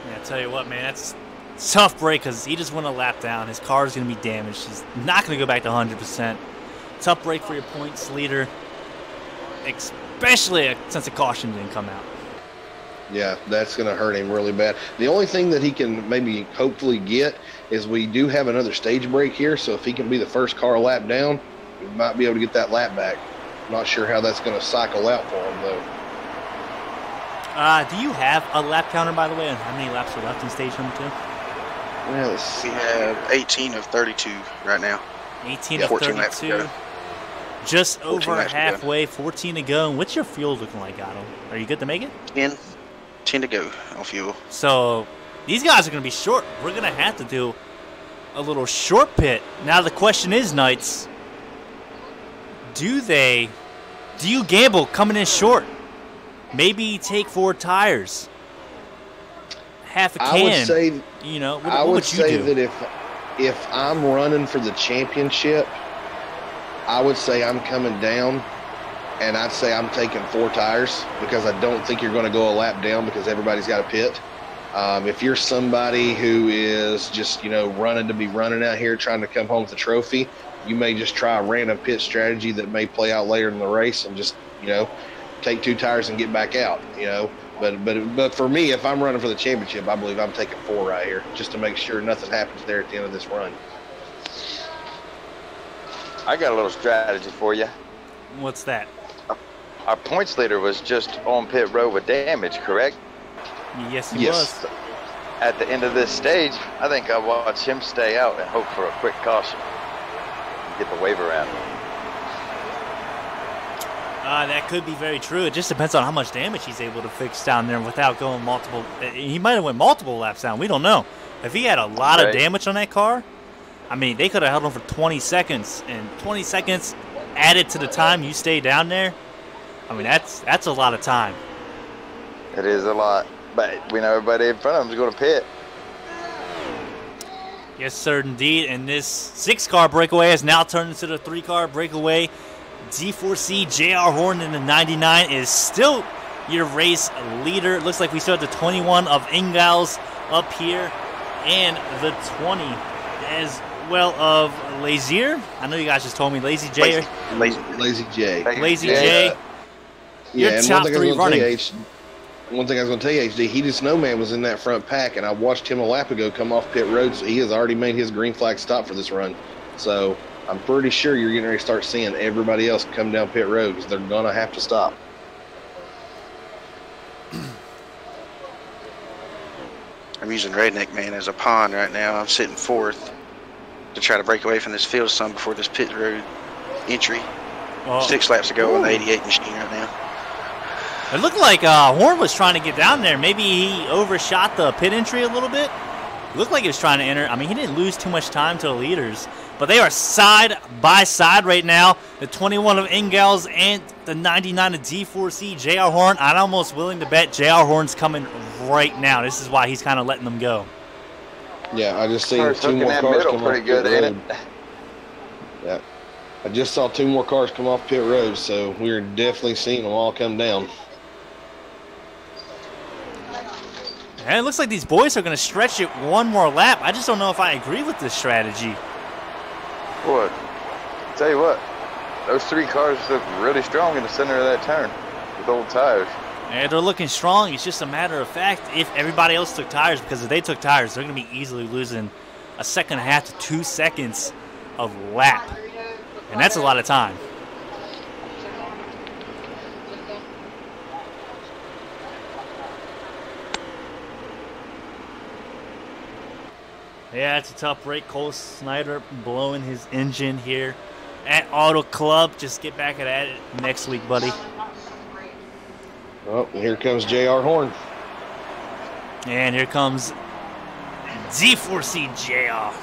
Yeah, I tell you what, man, that's a tough break because he just went a lap down. His car is going to be damaged. He's not going to go back to 100%. Tough break for your points leader, especially since the caution didn't come out. Yeah, that's going to hurt him really bad. The only thing that he can maybe hopefully get is we do have another stage break here, so if he can be the first car lap down, he might be able to get that lap back. I'm not sure how that's going to cycle out for him, though. Do you have a lap counter, by the way, on how many laps are left in stage number 2? Well, let's see. We have 18 of 32 right now. 18 of 32. Just over halfway, 14 to go. And what's your fuel looking like, Otto? Are you good to make it? 10 to go on fuel. So these guys are going to be short. We're going to have to do a little short pit. Now the question is, Knights, do you gamble coming in short? Maybe take 4 tires. Half a can. I would say, what would you do? That if I'm running for the championship, I would say I'm coming down, and I'd say I'm taking 4 tires because I don't think you're going to go a lap down because everybody's got a pit. If you're somebody who is just, running to be running out here trying to come home with a trophy, you may just try a random pit strategy that may play out later in the race and just, take 2 tires and get back out. But for me, if I'm running for the championship, I believe I'm taking 4 right here, just to make sure nothing happens there at the end of this run. I got a little strategy for you. What's that? Our points leader was just on pit road with damage, correct? Yes, he was. At the end of this stage, I think I'll watch him stay out and hope for a quick caution. Get the wave around. That could be very true. It just depends on how much damage he's able to fix down there without going multiple. He might have went multiple laps down. We don't know. If he had a lot of damage on that car, I mean, they could have held him for 20 seconds. And 20 seconds added to the time you stay down there, I mean, that's a lot of time. It is a lot. But we know everybody in front of him is going to pit. Yes, sir, indeed. And this 6-car breakaway has now turned into the 3-car breakaway. D4C JR Horn in the 99 is still your race leader. It looks like we still have the 21 of Ingalls up here and the 20 as well of Lazier. I know you guys just told me Lazy J. Lazy J. Lazy J. Your top 3 running. One thing I was going to tell you, HD, Heated Snowman was in that front pack, and I watched him a lap ago come off pit road, so he has already made his green flag stop for this run. So I'm pretty sure you're getting ready to start seeing everybody else come down pit road because they're going to have to stop. I'm using Redneck Man as a pawn right now. I'm sitting 4th to try to break away from this field some before this pit road entry. 6 laps to go on the 88 machine right now. It looked like Horn was trying to get down there. Maybe he overshot the pit entry a little bit. It looked like he was trying to enter. I mean, he didn't lose too much time to the leaders. But they are side by side right now. The 21 of Ingalls and the 99 of D4C JR Horn. I'm almost willing to bet JR Horn's coming right now. This is why he's kind of letting them go. Yeah, I just seen 2 more cars come off pit road. Yeah, I just saw 2 more cars come off pit road, so we're definitely seeing them all come down. And it looks like these boys are going to stretch it 1 more lap. I just don't know if I agree with this strategy. What? Tell you what, those 3 cars look really strong in the center of that turn with old tires. And they're looking strong. It's just a matter of fact if everybody else took tires, because if they took tires, they're going to be easily losing a 1.5 to 2 seconds of lap. And that's a lot of time. Yeah, it's a tough break. Cole Snyder blowing his engine here at Auto Club. Just get back at it next week, buddy. Oh, here comes JR Horn. And here comes D4C JR.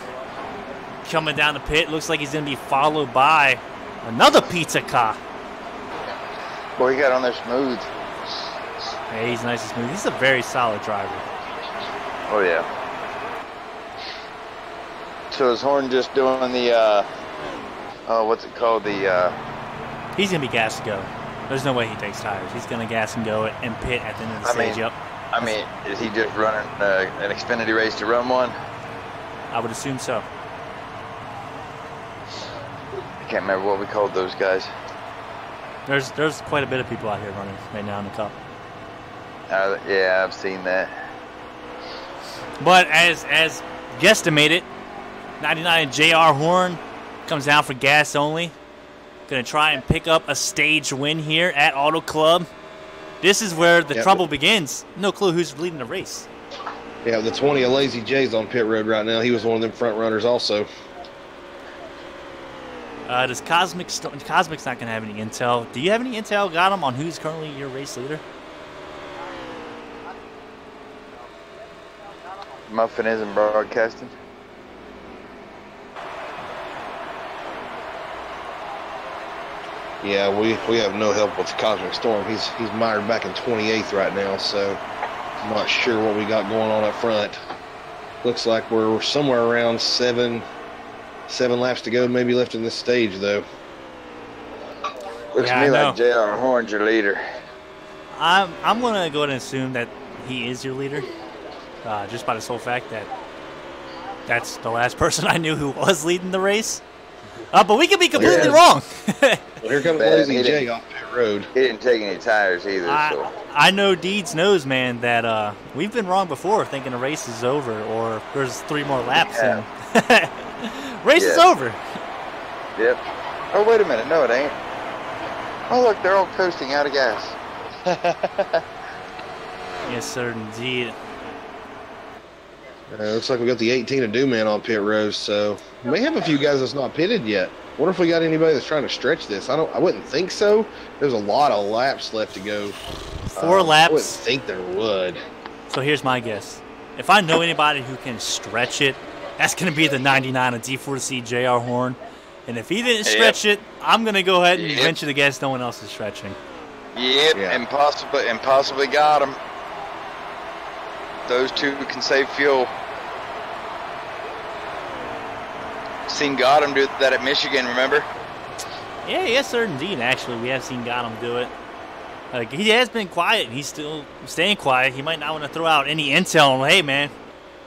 Coming down the pit. Looks like he's going to be followed by another pizza car. Boy, he got on there smooth. Hey, he's nice and smooth. He's a very solid driver. Oh, yeah. So is Horn just doing the, what's it called? He's going to be gas to go. There's no way he takes tires. He's going to gas and go and pit at the end of the stage. Yep. I mean, is he just running an Xfinity race to run one? I would assume so. I can't remember what we called those guys. There's quite a bit of people out here running right now in the Cup. Yeah, I've seen that. But as guesstimated, 99 JR Horn comes down for gas only. Going to try and pick up a stage win here at Auto Club. This is where the trouble begins. No clue who's leading the race. Yeah, the 20 of Lazy J's on pit road right now. He was one of them front runners also. Does Cosmic's not going to have any intel? Do you have any intel, got him, on who's currently your race leader? Muffin isn't broadcasting. Yeah, we have no help with the Cosmic Storm. He's mired back in 28th right now, so I'm not sure what we got going on up front. Looks like we're somewhere around seven laps to go, maybe left in this stage, though. Looks to me like JR Horn's your leader. I'm going to go ahead and assume that he is your leader, just by the sole fact that that's the last person I knew who was leading the race. But we could be completely wrong. Well, here comes Lazy J off pit road. He didn't take any tires either. I know Deeds knows, man, that we've been wrong before thinking the race is over or there's 3 more laps and race is over. Yep. Oh, wait a minute. No, it ain't. Oh, look, they're all coasting out of gas. Yes, sir, indeed. Looks like we got the 18 to do man on pit road, so we may have a few guys that's not pitted yet. Wonder if we got anybody that's trying to stretch this. I wouldn't think so. There's a lot of laps left to go. 4 laps. I wouldn't think there would. So here's my guess. If I know anybody who can stretch it, that's going to be the 99 of D4C JR Horn. And if he didn't stretch it, I'm going to go ahead and venture to guess no one else is stretching. Yep, and possibly got him. Those two can save fuel. Seen Gotham do that at Michigan, remember? Yeah, yes, sir, indeed. Actually, we have seen Gotham do it. Like, he has been quiet. He's still staying quiet. He might not want to throw out any intel on, hey, man,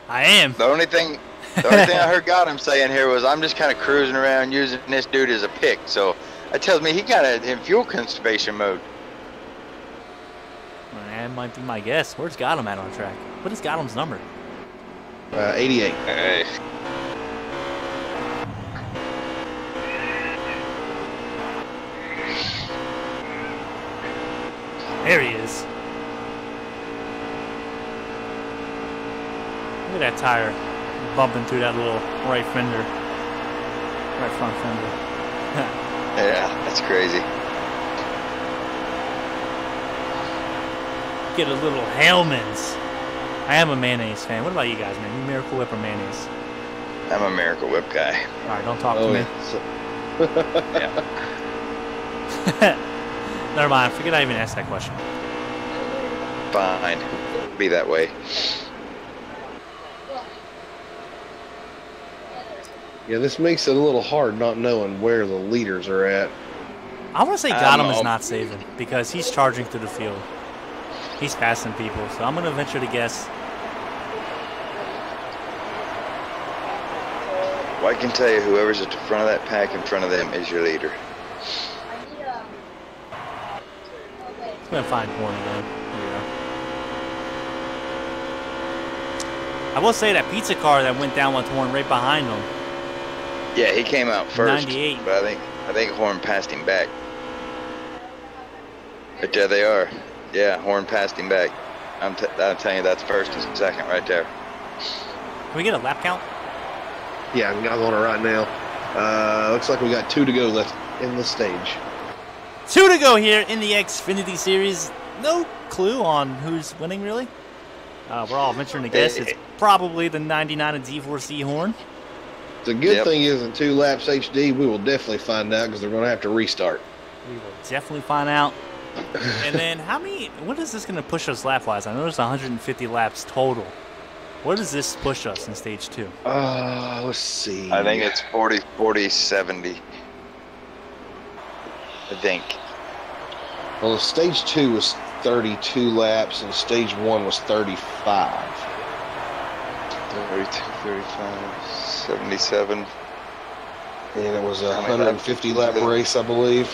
I am. The only thing I heard Gotham saying here was, I'm just kind of cruising around using this dude as a pick. So that tells me he got it in fuel conservation mode. Well, that might be my guess. Where's Gotham at on track? What is Gotham's number? 88. Hey. There he is. Look at that tire bumping through that little right fender. Right front fender. Yeah, that's crazy. Get a little Hellman's. I am a mayonnaise fan. What about you guys, man? You Miracle Whip or mayonnaise? I'm a Miracle Whip guy. All right, don't talk to me. Yeah. Never mind. Forget I even asked that question. Fine. Be that way. Yeah, this makes it a little hard not knowing where the leaders are at. I want to say Gotham is not saving because he's charging through the field. He's passing people, so I'm going to venture to guess. Well, I can tell you whoever's at the front of that pack in front of them is your leader. I'm going to find Horn again. I will say that pizza car that went down with Horn right behind him. Yeah, he came out first. 98. But I think Horn passed him back. But there they are. Yeah, Horn passed him back. I'm telling you, that's first and second right there. Can we get a lap count? Yeah, I'm on it right now. Looks like we got 2 to go left in the stage. 2 to go here in the Xfinity Series. No clue on who's winning, really. We're all venturing to guess. It's probably the 99 of D4C Horn. The good thing is in 2 laps HD, we will definitely find out because they're going to have to restart. We will definitely find out. And then what is this going to push us lap-wise? I know there's 150 laps total. What does this push us in stage 2? Let's see. I think it's 40, 70. I think. Well, stage 2 was 32 laps and stage 1 was 35. 32, 35, 77. And it was a 150 lap race, I believe.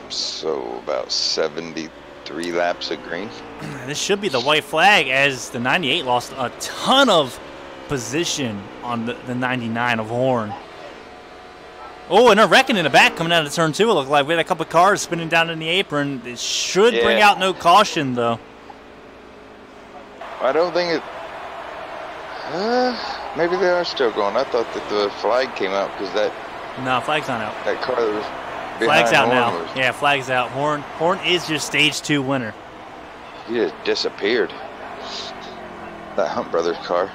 So about 73 laps of green. This should be the white flag as the 98 lost a ton of position on the 99 of Horn. Oh, and they're wrecking in the back coming out of turn 2. It looked like we had a couple of cars spinning down in the apron. It should bring out no caution, though. I don't think it... maybe they are still going. I thought that the flag came out because that... No, flag's not out. That car that was flag's out Horn now. Yeah, flag's out. Horn is your stage 2 winner. He just disappeared. That Hunt Brothers car.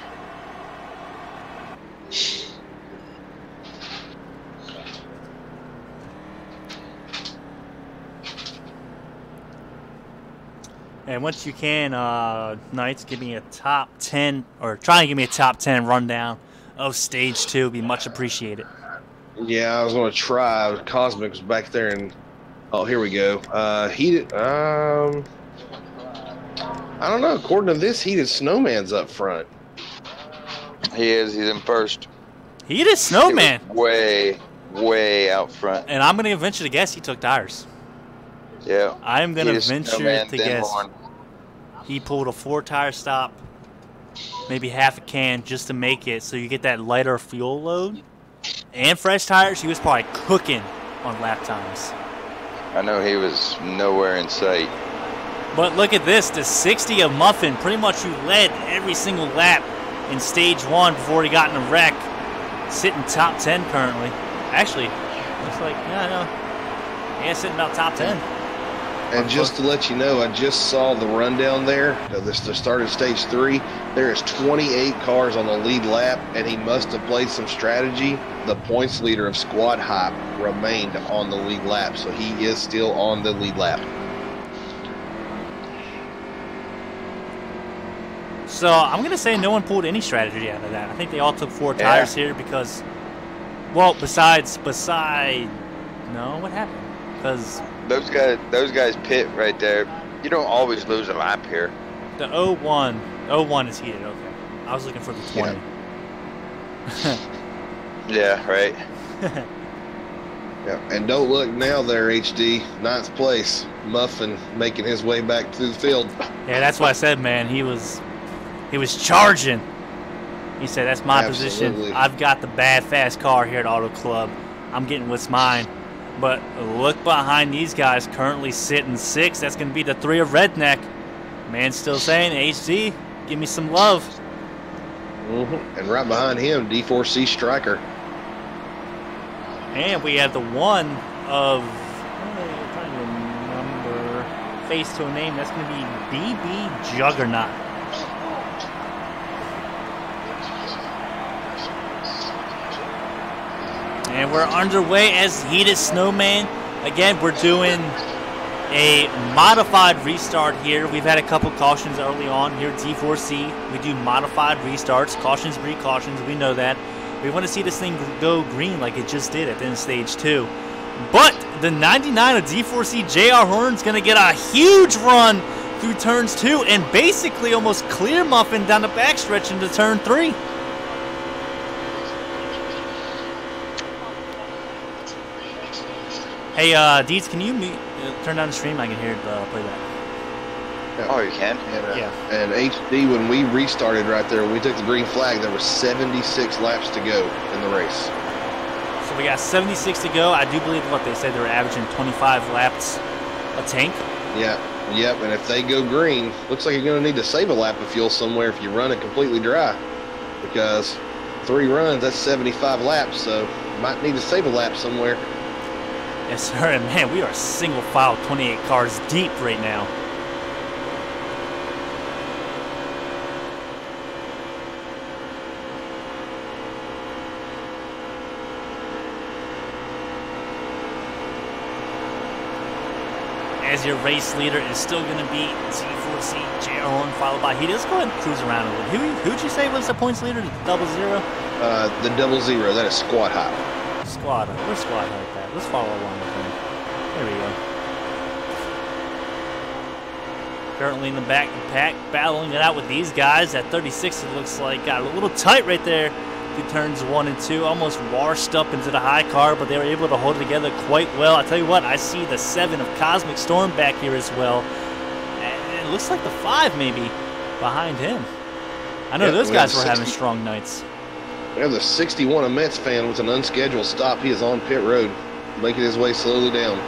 And once you can, Knights, give me a top 10, or try and give me a top 10 rundown of stage 2. Would be much appreciated. Yeah, I was going to try. Cosmic was back there, and here we go. Heated. I don't know. According to this, Heated Snowman's up front. He is. He's in first. Heated Snowman. way out front. And I'm going to venture to guess he took tires. Yeah. I'm going to venture to guess he pulled a 4-tire stop, maybe half a can just to make it so you get that lighter fuel load. And fresh tires, he was probably cooking on lap times. I know he was nowhere in sight. But look at this, the 60 of Muffin, pretty much who led every single lap in stage 1 before he got in a wreck. Sitting top 10 currently. Actually, looks like, yeah, I know. Yeah, sitting about top 10. And just to let you know, I just saw the rundown there. The start of stage 3. There is 28 cars on the lead lap, and he must have played some strategy. The points leader of Squad Hype remained on the lead lap, so he is still on the lead lap. So I'm going to say no one pulled any strategy out of that. I think they all took 4 tires here because, well, besides, no, what happened? Because those guys pit right there. You don't always lose a lap here. The 01 is heated. Okay, I was looking for the 20. Yeah, right. Yeah, and don't look now there, HD. 9th place, Muffin making his way back through the field. Yeah, that's what I said, man. He was charging. He said, "That's my position. I've got the bad fast car here at Auto Club. I'm getting what's mine." But look behind these guys, currently sitting 6th. That's going to be the 3 of Redneck. Man, still saying, "HD, give me some love." And right behind him, D4C Striker. And we have the 1 of, I'm trying to remember, face to a name. That's going to be BB Juggernaut. And we're underway as Heated Snowman. Again, we're doing a modified restart here. We've had a couple cautions early on here at D4C. We do modified restarts. Cautions breed cautions. We know that. We want to see this thing go green like it just did at the end of stage 2. But the 99 of D4C JR Horn's going to get a huge run through turns 2 and basically almost clear Muffin down the backstretch into turn 3. Hey, Deeds, can you turn down the stream? I can hear it play that. Oh, you can? And HD, when we restarted right there, when we took the green flag, there were 76 laps to go in the race. So we got 76 to go. I do believe what they said, they were averaging 25 laps a tank. Yeah, yep, and if they go green, looks like you're going to need to save a lap of fuel somewhere if you run it completely dry. Because 3 runs, that's 75 laps, so you might need to save a lap somewhere. Yes, sir, and man, we are single file 28 cars deep right now. As your race leader is still going to be D4C JR Horn, followed by, he does go ahead and cruise around a little. Who'd you say was the points leader? The 00? The 00, that is Squad Hype. Squad, where's Squad Hype at? Let's follow along with him. There we go. Currently in the back of the pack, battling it out with these guys. At 36, it looks like got a little tight right there through turns 1 and 2. Almost washed up into the high car, but they were able to hold it together quite well. I tell you what, I see the 7 of Cosmic Storm back here as well. And it looks like the 5 maybe behind him. I know those guys were having strong nights. We have the 61 of Mets fan with an unscheduled stop. He is on pit road, making his way slowly down.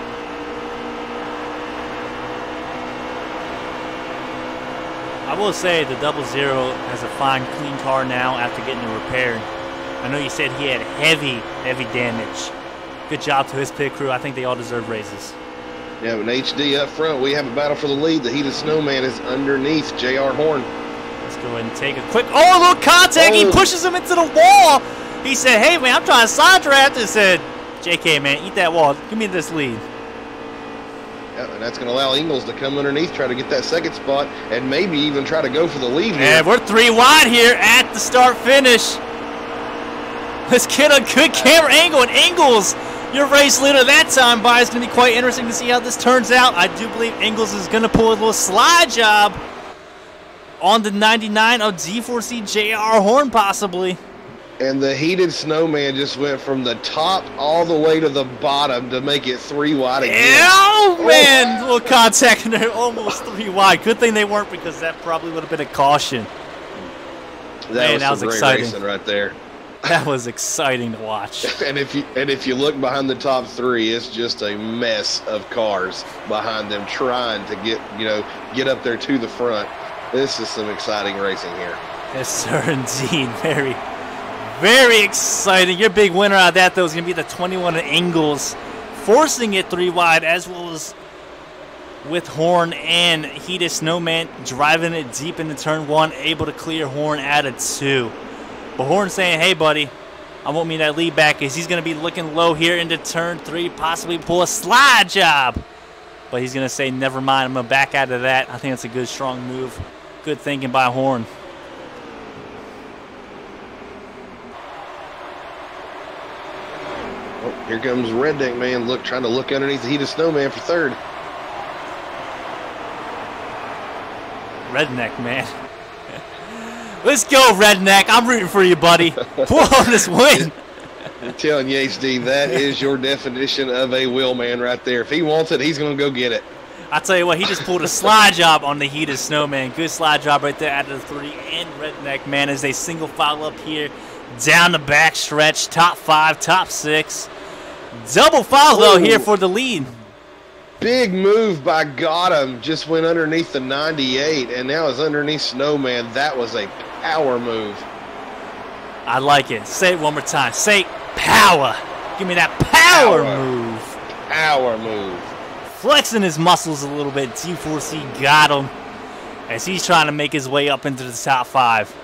I will say the 00 has a fine, clean car now after getting it repaired. I know you said he had heavy damage. Good job to his pit crew. I think they all deserve raises. Yeah, but HD up front, we have a battle for the lead. The Heated Snowman is underneath JR Horn. Let's go ahead and take a quick... Oh, a little contact! He pushes him into the wall! He said, hey, man, I'm trying to side draft. And said, JK, man, eat that wall. Give me this lead. Yeah, and that's going to allow Ingles to come underneath, try to get that second spot, and maybe even try to go for the lead here. And we're 3 wide here at the start-finish. Let's get a good camera angle. And Ingles, your race leader that time by, is going to be quite interesting to see how this turns out. I do believe Ingles is going to pull a little slide job on the 99 of D4C JR Horn, possibly. And the heated snowman just went from the top all the way to the bottom to make it 3 wide again. Oh, man! Little contact in there, almost 3 wide. Good thing they weren't, because that probably would have been a caution. That was great exciting. Racing right there. That was exciting to watch. And if you look behind the top 3, it's just a mess of cars behind them trying to get up there to the front. This is some exciting racing here. Yes, sir, indeed. Very, very exciting. Your big winner out of that, though, is going to be the 21 at Ingles, forcing it 3 wide, as well as with Horn and Heated Snowman driving it deep into turn 1, able to clear Horn out of 2. But Horn saying, hey, buddy, I want me that lead back, because he's going to be looking low here into turn 3, possibly pull a slide job. But he's going to say, never mind, I'm going to back out of that. I think that's a good, strong move. Good thinking by Horn. Oh, here comes Redneck Man trying to look underneath the Heated Snowman for third. Redneck Man. Let's go, Redneck. I'm rooting for you, buddy. Pull on this win. I'm telling you, HD, that is your definition of a wheel man right there. If he wants it, he's going to go get it. I tell you what, he just pulled a slide job on the Heated Snowman. Good slide job right there out of the 3. And Redneck Man as they single file up here down the back stretch. Top 5, top 6. Double file, though, here for the lead. Big move by Gotham. Just went underneath the 98, and now is underneath Snowman. That was a power move. I like it. Say it one more time. Say power. Give me that power move. Power move. Flexing his muscles a little bit. D4C got him as he's trying to make his way up into the top 5.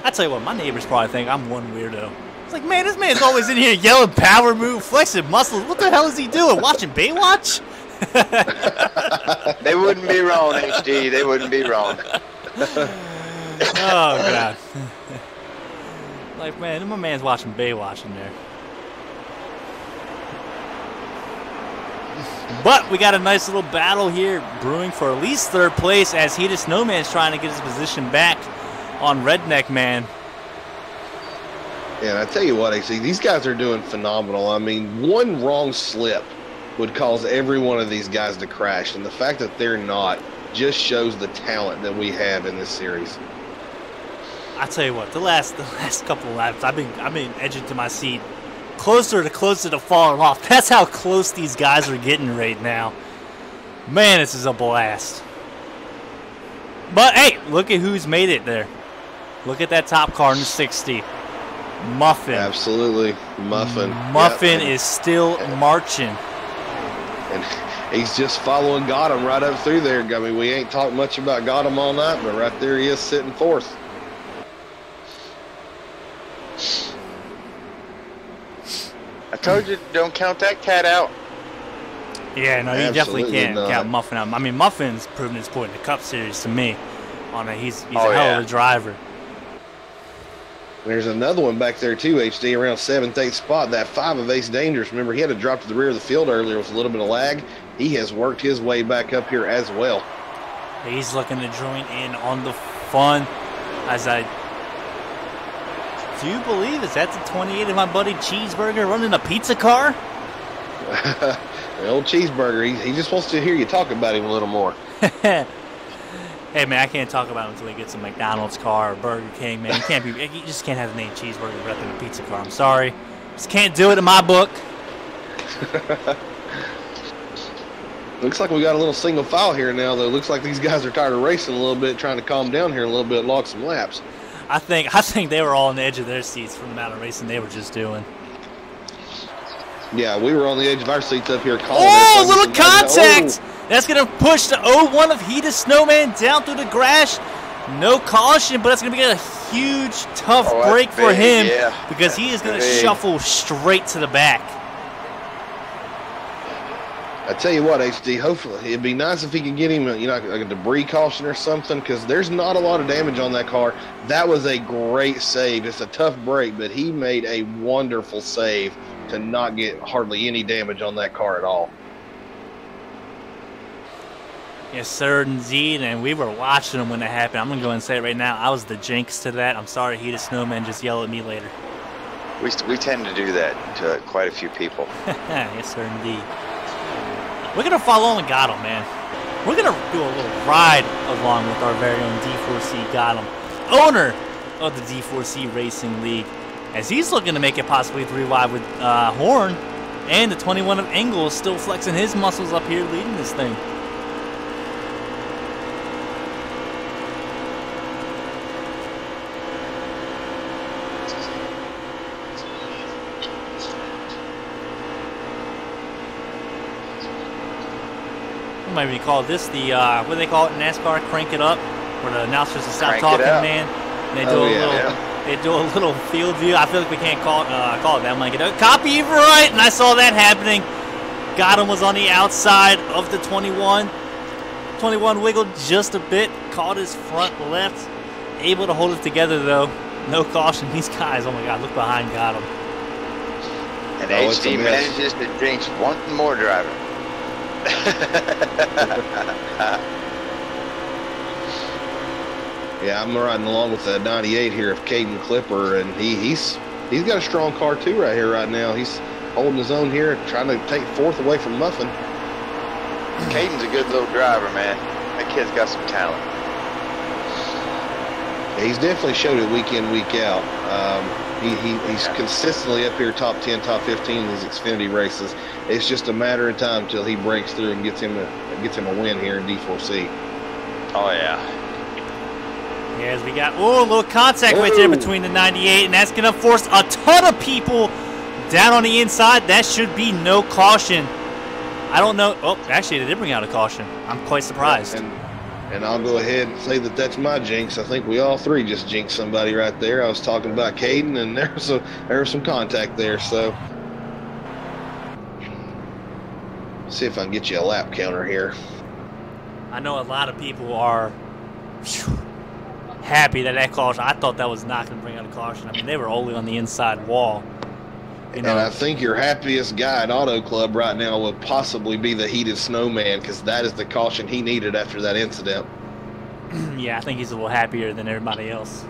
I tell you what, my neighbors probably think I'm one weirdo. It's like, man, this man's always in here yelling power move, flexing muscles. What the hell is he doing? Watching Baywatch? They wouldn't be wrong, HD. They wouldn't be wrong. Oh, God. Like, man, my man's watching Baywatch in there. But we got a nice little battle here brewing for at least 3rd place as Heated Snowman's trying to get his position back on Redneck Man. Yeah, and I tell you what, AC, these guys are doing phenomenal. I mean, one wrong slip would cause every one of these guys to crash, and the fact that they're not just shows the talent that we have in this series. I tell you what, the last couple of laps, I've been edging to my seat, closer to falling off. That's how close these guys are getting right now. Man, this is a blast. But hey, look at who's made it there. Look at that top car in the 60. Muffin. Absolutely. Muffin. Muffin is still marching. And he's just following Gotham right up through there. I mean, we ain't talked much about Gotham all night, but right there he is sitting 4th. I told you, don't count that cat out. Yeah, no, you definitely can't not. count Muffin out. I mean, Muffin's proven his point in the Cup Series to me. He's a Oh, hell yeah. of a driver. There's another one back there too, HD, around 7th, 8th spot. That 5 of Ace Dangerous. Remember, he had to drop to the rear of the field earlier with a little bit of lag. He has worked his way back up here as well. He's looking to join in on the fun. As I do believe, is that the 28 of my buddy Cheeseburger running a pizza car? The old Cheeseburger, he just wants to hear you talk about him a little more. Hey man, I can't talk about him until he gets a McDonald's car or Burger King, man. You just can't have the name Cheeseburger repping a pizza car. I'm sorry. Just can't do it in my book. Looks like we got a little single file here now, though. Looks like these guys are tired of racing a little bit, trying to calm down here a little bit, log some laps. I think they were all on the edge of their seats from the amount of racing they were just doing. Yeah, we were on the edge of our seats up here calling. Oh, a little contact! That's going to push the 0-1 of Heated Snowman down through the grass. No caution, but that's going to be a huge, tough break for him because he is going to shuffle straight to the back. I tell you what, HD, hopefully it'd be nice if he could get him, like a debris caution or something, because there's not a lot of damage on that car. That was a great save. It's a tough break, but he made a wonderful save to not get hardly any damage on that car at all. Yes, sir, indeed. And we were watching them when it happened. I'm going to go ahead and say it right now. I was the jinx to that. I'm sorry, Heated Snowman. Just yell at me later. We tend to do that to quite a few people. Yes, sir, indeed. We're going to follow on Gotham, man. We're going to do a little ride along with our very own D4C Gotham, owner of the D4C Racing League, as he's looking to make it possibly 3 wide with Horn, and the 21 of Engel still flexing his muscles up here leading this thing. Might be call this the what do they call it in NASCAR? Crank it up, where the announcers will stop talking, man. And they do a little field view. I feel like we can't call it that. I'm like, copy right, and I saw that happening. Gotham was on the outside of the 21. 21 wiggled just a bit, caught his front left, able to hold it together though. No caution. These guys, oh my God, look behind Gotham. And HD manages to jinx one more driver. Yeah, I'm riding along with the 98 here of Caden Clipper, and he's got a strong car too right here right now. He's holding his own here, trying to take 4th away from Muffin. Caden's a good little driver, man. That kid's got some talent. Yeah, he's definitely showed it week in, week out. He's consistently up here top 10, top 15 in these Xfinity races. It's just a matter of time until he breaks through and gets him a win here in D4C. Oh, yeah. Yes, we got a little contact right there between the 98, and that's going to force a ton of people down on the inside. That should be no caution. I don't know. Oh, actually, they did bring out a caution. I'm quite surprised. And I'll go ahead and say that that's my jinx. I think we all three just jinxed somebody right there. I was talking about Caden, and there was some contact there. So, see if I can get you a lap counter here. I know a lot of people are happy that caution. I thought that was not going to bring out a caution. I mean, they were only on the inside wall. And I think your happiest guy at Auto Club right now would possibly be the Heated Snowman, because that is the caution he needed after that incident. Yeah, I think he's a little happier than everybody else.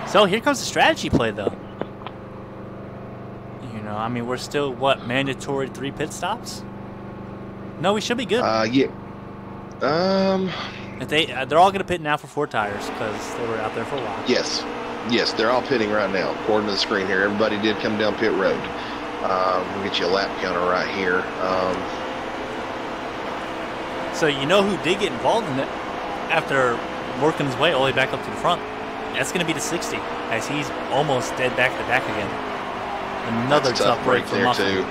So here comes the strategy play, though. You know, I mean, we're still, mandatory 3 pit stops? No, we should be good. Yeah. If they're all going to pit now for 4 tires because they were out there for a while. Yes, they're all pitting right now, according to the screen here. Everybody did come down pit road. We'll get you a lap counter right here. So you know who did get involved in it after working his way all the way back up to the front? That's going to be the 60, as he's almost dead back to back again. Another tough break for Muffin. Too.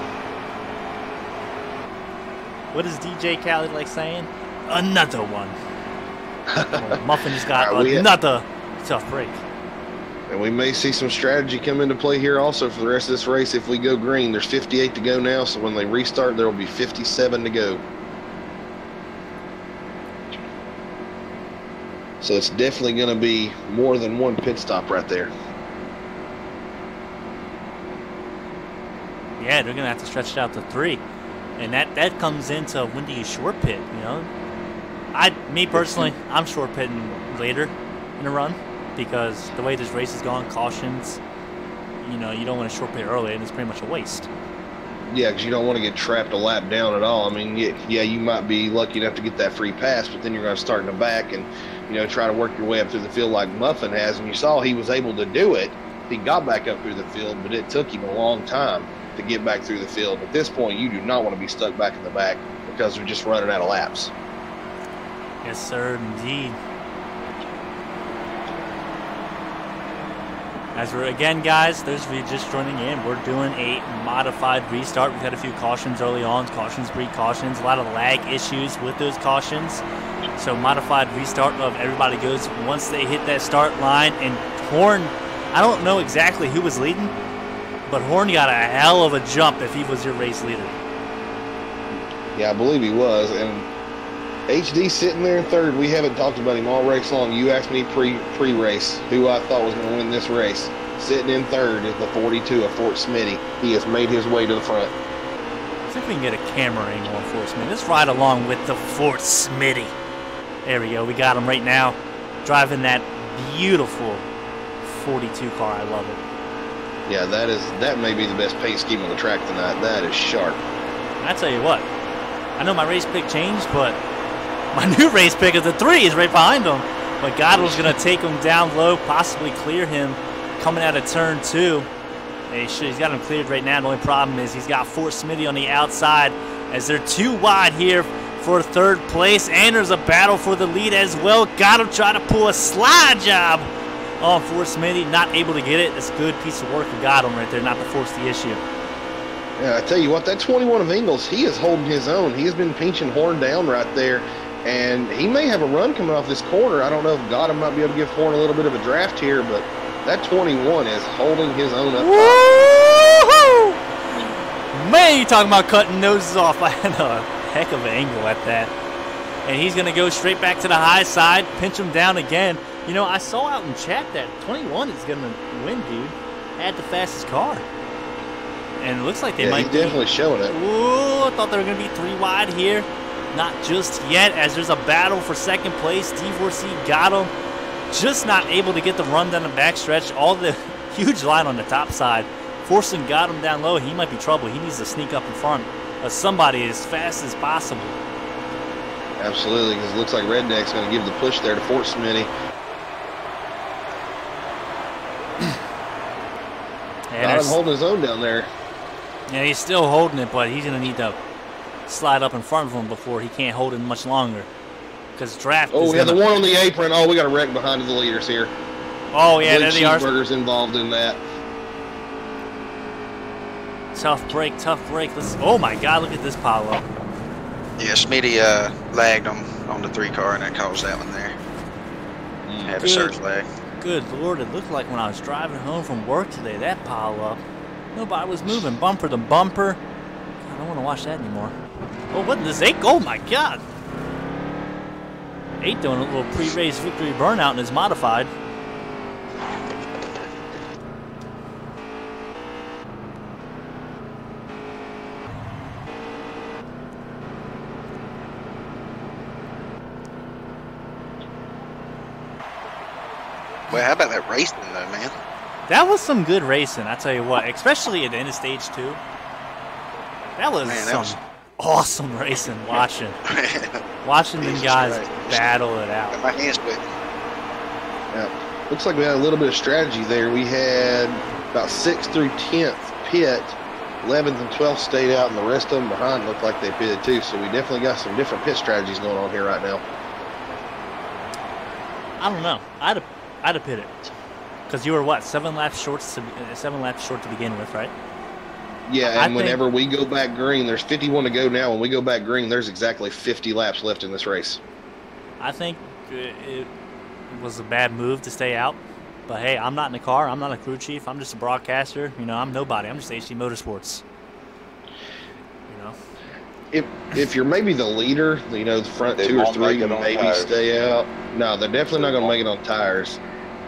What is DJ Khaled like saying? Another one. Muffin just got another tough break. And we may see some strategy come into play here also for the rest of this race if we go green. There's 58 to go now, so when they restart, there will be 57 to go. So it's definitely going to be more than one pit stop right there. Yeah, they're going to have to stretch it out to 3. And that comes into when do you short pit, you know? Me personally, I'm short pitting later in the run. Because the way this race is going, cautions, you know, you don't want to short pit early, and it's pretty much a waste. Yeah, because you don't want to get trapped a lap down at all. I mean, yeah, you might be lucky enough to get that free pass, but then you're going to start in the back and, you know, try to work your way up through the field like Muffin has. And you saw he was able to do it. He got back up through the field, but it took him a long time to get back through the field. At this point, you do not want to be stuck back in the back because we're just running out of laps. Yes, sir, indeed. As we're, again, guys, those of you just joining in, we're doing a modified restart. We've had a few cautions early on, cautions breed cautions, a lot of lag issues with those cautions. So modified restart of everybody goes once they hit that start line. And Horn, I don't know exactly who was leading, but Horn got a hell of a jump if he was your race leader. Yeah, I believe he was. And HD sitting there in third. We haven't talked about him all race long. You asked me pre-race who I thought was going to win this race. Sitting in third is the 42 of Fort Smitty. He has made his way to the front. See if we can get a camera angle on Fort Smitty. Let's ride along with the Fort Smitty. There we go. We got him right now, driving that beautiful 42 car. I love it. Yeah, that may be the best paint scheme on the track tonight. That is sharp. And I tell you what, I know my race pick changed, but my new race pick of the 3 is right behind him. But Goddard's going to take him down low, possibly clear him coming out of turn 2. He's got him cleared right now. The only problem is he's got Fort Smitty on the outside as they're too wide here for 3rd place. And there's a battle for the lead as well. Goddard trying to pull a slide job on Fort Smitty. Not able to get it. That's a good piece of work of Goddard right there, not to force the issue. Yeah, I tell you what, that 21 of Ingles, he is holding his own. He has been pinching Horn down right there. And he may have a run coming off this corner. I don't know if Goddard might be able to give Horn a little bit of a draft here, but that 21 is holding his own up. Woo-hoo! Man, you talking about cutting noses off. I had a heck of an angle at that. And he's going to go straight back to the high side, pinch him down again. You know, I saw out in chat that 21 is going to win, dude. Had the fastest car. And it looks like they might be definitely showing it. Ooh, I thought they were going to be 3 wide here. Not just yet, as there's a battle for 2nd place. D4C got him. Just not able to get the run down the backstretch. All the huge line on the top side. Forcing got him down low. He might be trouble. He needs to sneak up in front of somebody as fast as possible. Absolutely, because it looks like Redneck's going to give the push there to Fort Smitty. Got him holding his own down there. Yeah, he's still holding it, but he's going to need to slide up in front of him before he can't hold it much longer. Because draft. Oh, we have the one on the apron. Oh, we got a wreck behind the leaders here. Oh yeah, there they are. Cheeseburgers involved in that. Tough break. Oh my God, look at this pile up. Yeah, Smitty lagged on the 3 car, and that caused that one there. Had a surge lag. Good Lord, it looked like when I was driving home from work today, that pile up. Nobody was moving bumper to bumper. God, I don't want to watch that anymore. Oh, what is this? Oh my God. 8 doing a little pre-race victory burnout in his modified. Well, how about that racing though, man? That was some good racing, I tell you what, especially at the end of stage 2. That was awesome racing watching. Watching them guys battle it out. Got my hands wet. Yeah. Looks like we had a little bit of strategy there. We had about 6th through 10th pit, 11th and 12th stayed out, and the rest of them behind looked like they pitted too. So we definitely got some different pit strategies going on here right now. I don't know. I'd have pitted. Because you were what, 7 laps short to begin with, right? Yeah, and whenever we go back green, there's 51 to go now. When we go back green, there's exactly 50 laps left in this race. I think it was a bad move to stay out. But hey, I'm not in the car. I'm not a crew chief. I'm just a broadcaster. You know, I'm nobody. I'm just HD Motorsports. You know. If you're maybe the leader, you know, the front 2 or 3 can maybe stay out. No, they're definitely not going to make it on tires.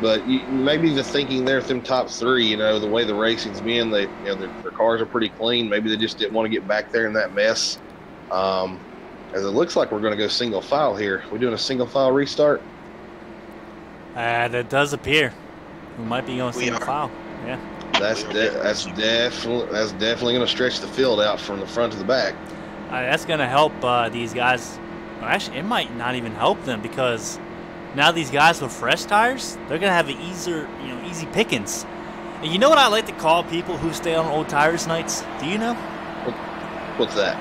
But maybe the thinking there with them top 3, you know, the way the racing's been, they, you know, their cars are pretty clean. Maybe they just didn't want to get back there in that mess. As it looks like we're going to go single file here. We're doing a single file restart. That does appear. We might be going single file. Yeah. That's definitely going to stretch the field out from the front to the back. That's going to help these guys. Well, actually, it might not even help them because now these guys with fresh tires, they're going to have easy pickings. And you know what I like to call people who stay on old tires nights? Do you know? What's that?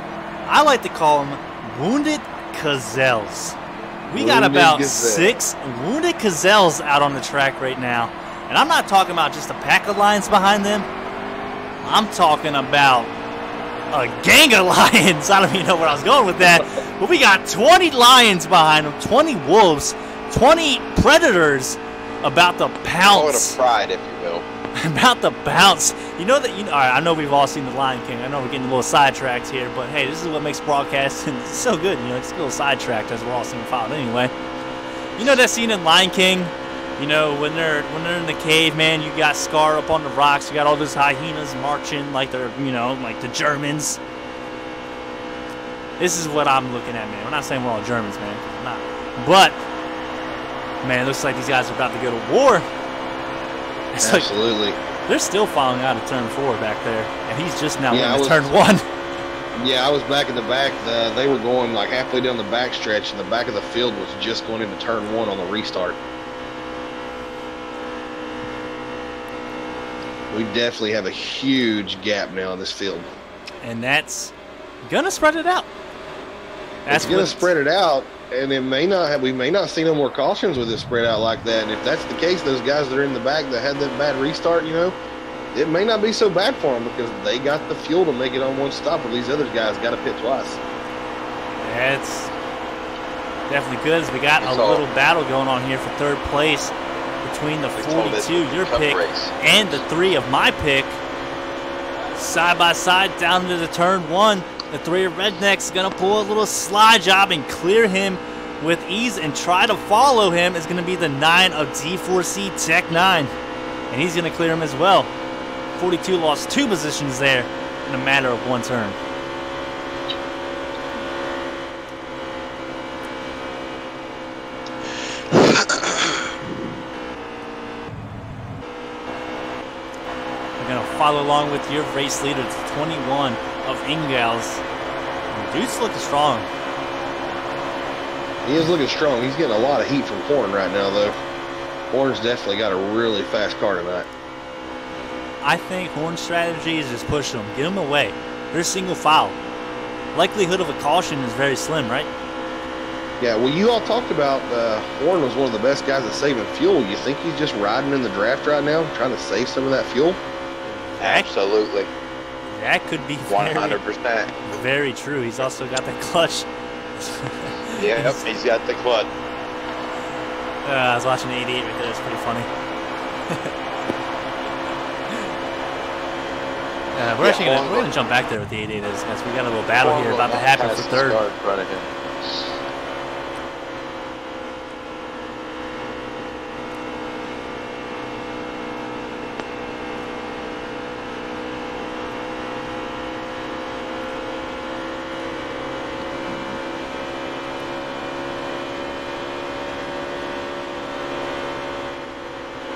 I like to call them wounded gazelles. We got about 6 wounded gazelles out on the track right now. And I'm not talking about just a pack of lions behind them. I'm talking about a gang of lions. I don't even know where I was going with that. But we got 20 lions behind them, 20 wolves, 20 predators about to pounce. Call it a pride, if you will. About to bounce. You know that, all right, I know we've all seen The Lion King. I know we're getting a little sidetracked here, but hey, this is what makes broadcasting so good. You know, it's a little sidetracked as we're all seeing filed anyway. You know that scene in Lion King? You know, when they're in the cave, man, you got Scar up on the rocks, you got all those hyenas marching like they're, you know, like the Germans. This is what I'm looking at, man. We're not saying we're all Germans, man. We're not. But, man, it looks like these guys are about to go to war. It's Absolutely. Like they're still following out of turn 4 back there, and he's just now in turn 1. Yeah, I was back in the back. They were going like halfway down the back stretch, and the back of the field was just going into turn 1 on the restart. We definitely have a huge gap now in this field. And that's going to spread it out. It's going to spread it out, and it may not have. We may not see no more cautions with it spread out like that. And if that's the case, those guys that are in the back that had that bad restart, you know, it may not be so bad for them because they got the fuel to make it on one stop, where these other guys got to pit twice. That's definitely good. As we got a little battle going on here for third place between the 42, your pick, and the 3 of my pick. Side by side down to the turn 1. The 3 of Redneck's going to pull a little slide job and clear him with ease, and try to follow him is going to be the 9 of D4C Tech 9. And he's going to clear him as well. 42 lost 2 positions there in a matter of 1 turn. We're going to follow along with your race leader, 21 of Ingels. Dude's looking strong. He is looking strong. He's getting a lot of heat from Horn right now, though. Horn's definitely got a really fast car tonight. I think Horn's strategy is just push them, get them away. They're single file. Likelihood of a caution is very slim, right? Yeah, well, you all talked about Horn was one of the best guys at saving fuel. You think he's just riding in the draft right now, trying to save some of that fuel? Absolutely. That could be 100%. Very true. He's also got the clutch. Yep, he's got the clutch. I was watching the 88 right there. It's pretty funny. We're gonna jump back there with the 88 guys. We got a little battle here about to happen for third.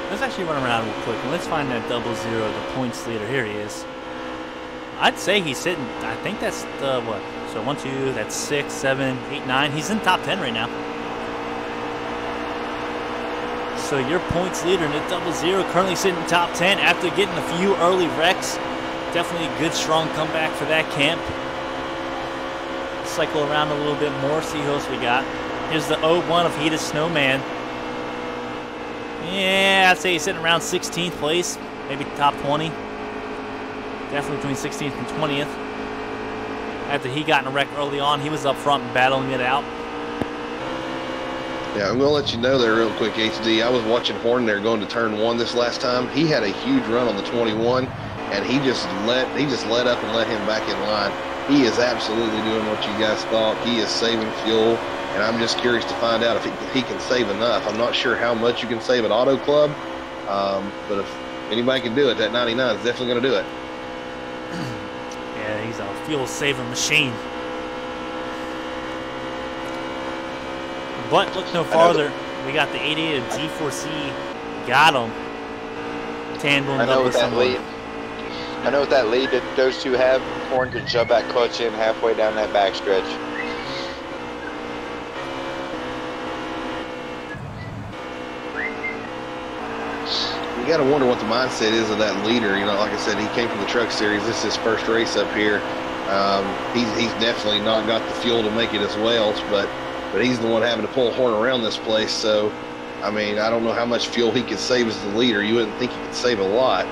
Let's actually run around real quick and let's find that 00, the points leader. Here he is. I'd say he's sitting, I think that's the, what? So 1, 2, that's 6, 7, 8, 9. He's in top 10 right now. So your points leader in the 00 currently sitting in top 10 after getting a few early wrecks. Definitely a good, strong comeback for that camp. Cycle around a little bit more, see who else we got. Here's the 01 of Heated Snowman. Yeah, I'd say he's sitting around 16th place, maybe top 20. Definitely between 16th and 20th. After he got in a wreck early on, he was up front and battling it out. Yeah, I'm going to let you know there real quick, HD. I was watching Horn there going to turn 1 this last time. He had a huge run on the 21, and he just let up and let him back in line. He is absolutely doing what you guys thought. He is saving fuel. And I'm just curious to find out if he can save enough. I'm not sure how much you can save at Auto Club, but if anybody can do it, that 99 is definitely going to do it. Yeah, he's a fuel-saving machine. But look no farther. We got the 88 of D4C. Got him. Tandem up with someone. I know with that lead that those two have, Horn could shove that clutch in halfway down that backstretch. You got to wonder what the mindset is of that leader. You know, like I said, he came from the truck series. This is his first race up here. He's definitely not got the fuel to make it as well, but he's the one having to pull Horn around this place. So, I mean, I don't know how much fuel he could save as the leader. You wouldn't think he could save a lot.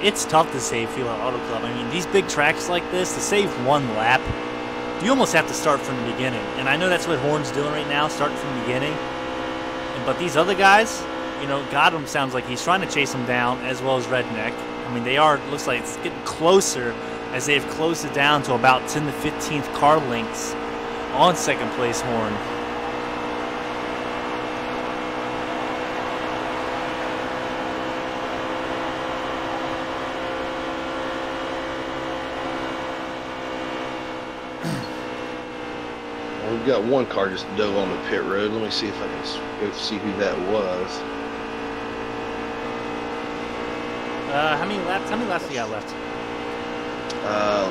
It's tough to save fuel at Auto Club. I mean, these big tracks like this, to save 1 lap, you almost have to start from the beginning. And I know that's what Horn's doing right now, starting from the beginning. But these other guys, you know, Gotham sounds like he's trying to chase them down, as well as Redneck. I mean, they are, looks like it's getting closer as they've closed it down to about 10 to 15th car lengths on second place Horn. we've got one car just dove on the pit road. Let me see if I can go see who that was. How many laps do you got left? Let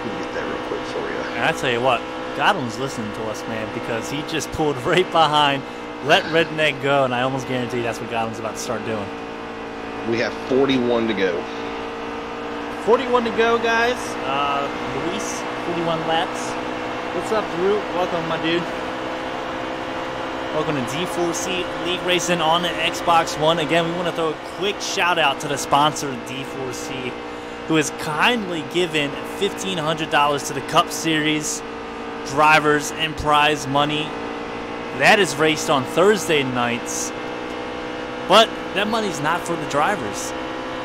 me get that real quick for you. And I tell you what, Godwin's listening to us, man, because he just pulled right behind, let Redneck go, and I almost guarantee that's what Godwin's about to start doing. We have 41 to go. 41 to go, guys. Luis, 41 laps. What's up, Drew? Welcome, my dude. Welcome to D4C League Racing on the Xbox One. Again, we want to throw a quick shout out to the sponsor, D4C, who has kindly given $1,500 to the Cup Series drivers and prize money. That is raced on Thursday nights, but that money's not for the drivers.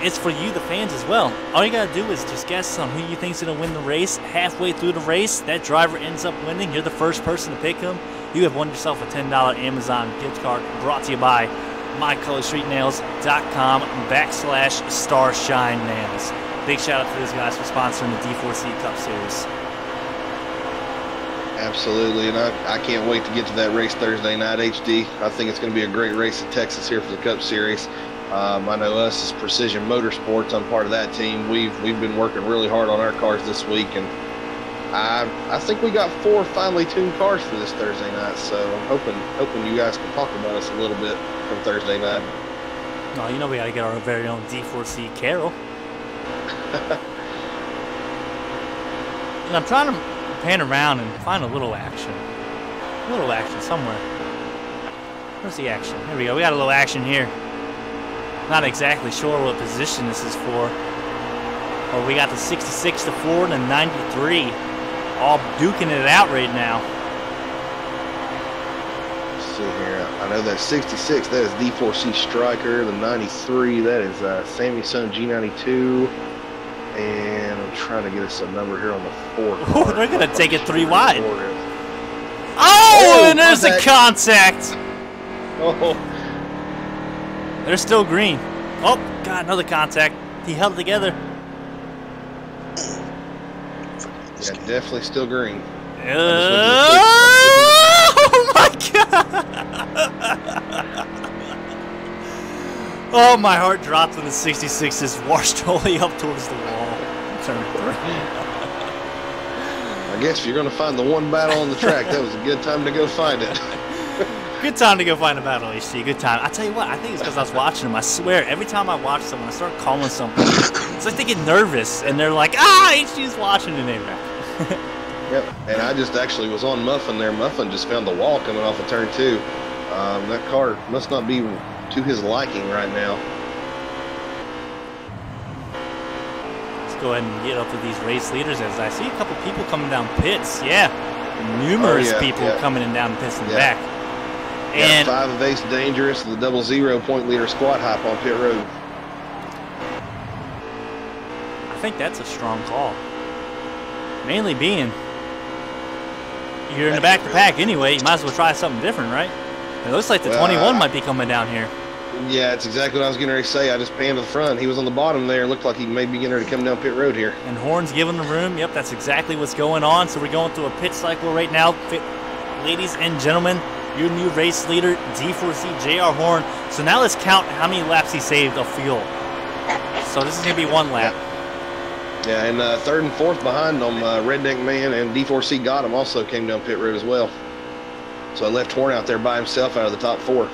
It's for you, the fans, as well. All you gotta do is just guess on who you think's gonna win the race. Halfway through the race, that driver ends up winning. You're the first person to pick him. You have won yourself a $10 Amazon gift card, brought to you by mycolorstreetnails.com/StarshineNails. Big shout out to those guys for sponsoring the D4C Cup Series. Absolutely, and I can't wait to get to that race Thursday night, HD. I think it's going to be a great race in Texas here for the Cup Series. I know us as Precision Motorsports, I'm part of that team. We've been working really hard on our cars this week, and I think we got 4 finely tuned cars for this Thursday night. So I'm hoping you guys can talk about us a little bit from Thursday night. Oh, you know we got to get our very own D4C Carol. And I'm trying to pan around and find a little action. A little action somewhere. Where's the action? Here we go. We got a little action here. Not exactly sure what position this is for. But we got the 66 to 4 and the 93. All duking it out right now. Let's see here. I know that 66, that is D4C Striker. The 93, that is Sammy Son G92. And I'm trying to get us a number here on the 4 car. Oh, they're going to take it 3 wide. Oh, and there's the contact. Oh. They're still green. Oh, God, another contact. He held it together. Yeah, definitely still green. Oh, my God. Oh, my heart dropped when the 66 just washed all the way up towards the wall. Turn 3. I guess if you're going to find the one battle on the track, that was a good time to go find it. Good time to go find a battle, HC. Good time. I tell you what, I think it's because I was watching them. I swear, every time I watch someone, I start calling something. It's like they get nervous, and they're like, HC's watching, and they wreck. Yep, and I just actually was on Muffin there. Muffin just found the wall coming off of turn 2. That car must not be to his liking right now. Let's go ahead and get up to these race leaders as I see a couple people coming down pits. Yeah, numerous people coming in down pits in the back. And 5 of Ace Dangerous, the 00 point leader squat hop on pit road. I think that's a strong call. Mainly being you're in the back of the pack anyway, you might as well try something different, right? It looks like the 21 might be coming down here. Yeah, it's exactly what I was getting ready to say. I just panned to the front. He was on the bottom there. Looked like he may be getting ready to come down pit road here. And Horn's giving the room. Yep, that's exactly what's going on. So we're going through a pit cycle right now. Ladies and gentlemen, your new race leader, D4C JR Horn. So now let's count how many laps he saved of fuel. So this is going to be 1 lap. Yeah, and 3rd and 4th behind them, Redneck Man and D4C got him also came down pit road as well. So I left Horn out there by himself out of the top 4.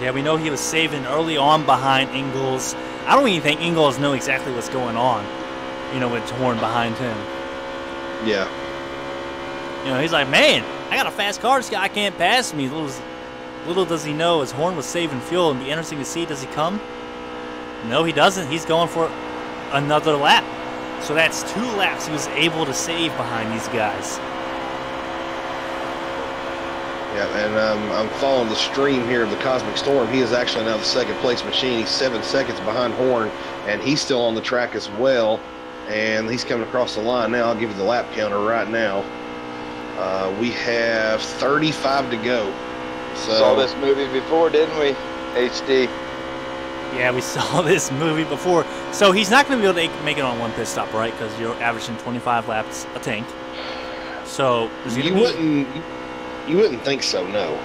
Yeah, we know he was saving early on behind Ingalls. I don't even think Ingalls know exactly what's going on, you know, with Horn behind him. Yeah. You know, he's like, man, I got a fast car. This guy can't pass me. Little does he know, as Horn was saving fuel, and be interesting to see, does he come? No, he doesn't. He's going for another lap. So that's 2 laps he was able to save behind these guys. Yeah, and I'm following the stream here of the Cosmic Storm. He is actually now the 2nd place machine. He's 7 seconds behind Horn, and he's still on the track as well. And he's coming across the line now. I'll give you the lap counter right now. We have 35 to go. So, saw this movie before, didn't we? HD. Yeah, we saw this movie before. So he's not going to be able to make it on 1 pit stop, right? Because you're averaging 25 laps a tank. So is You wouldn't think so, no.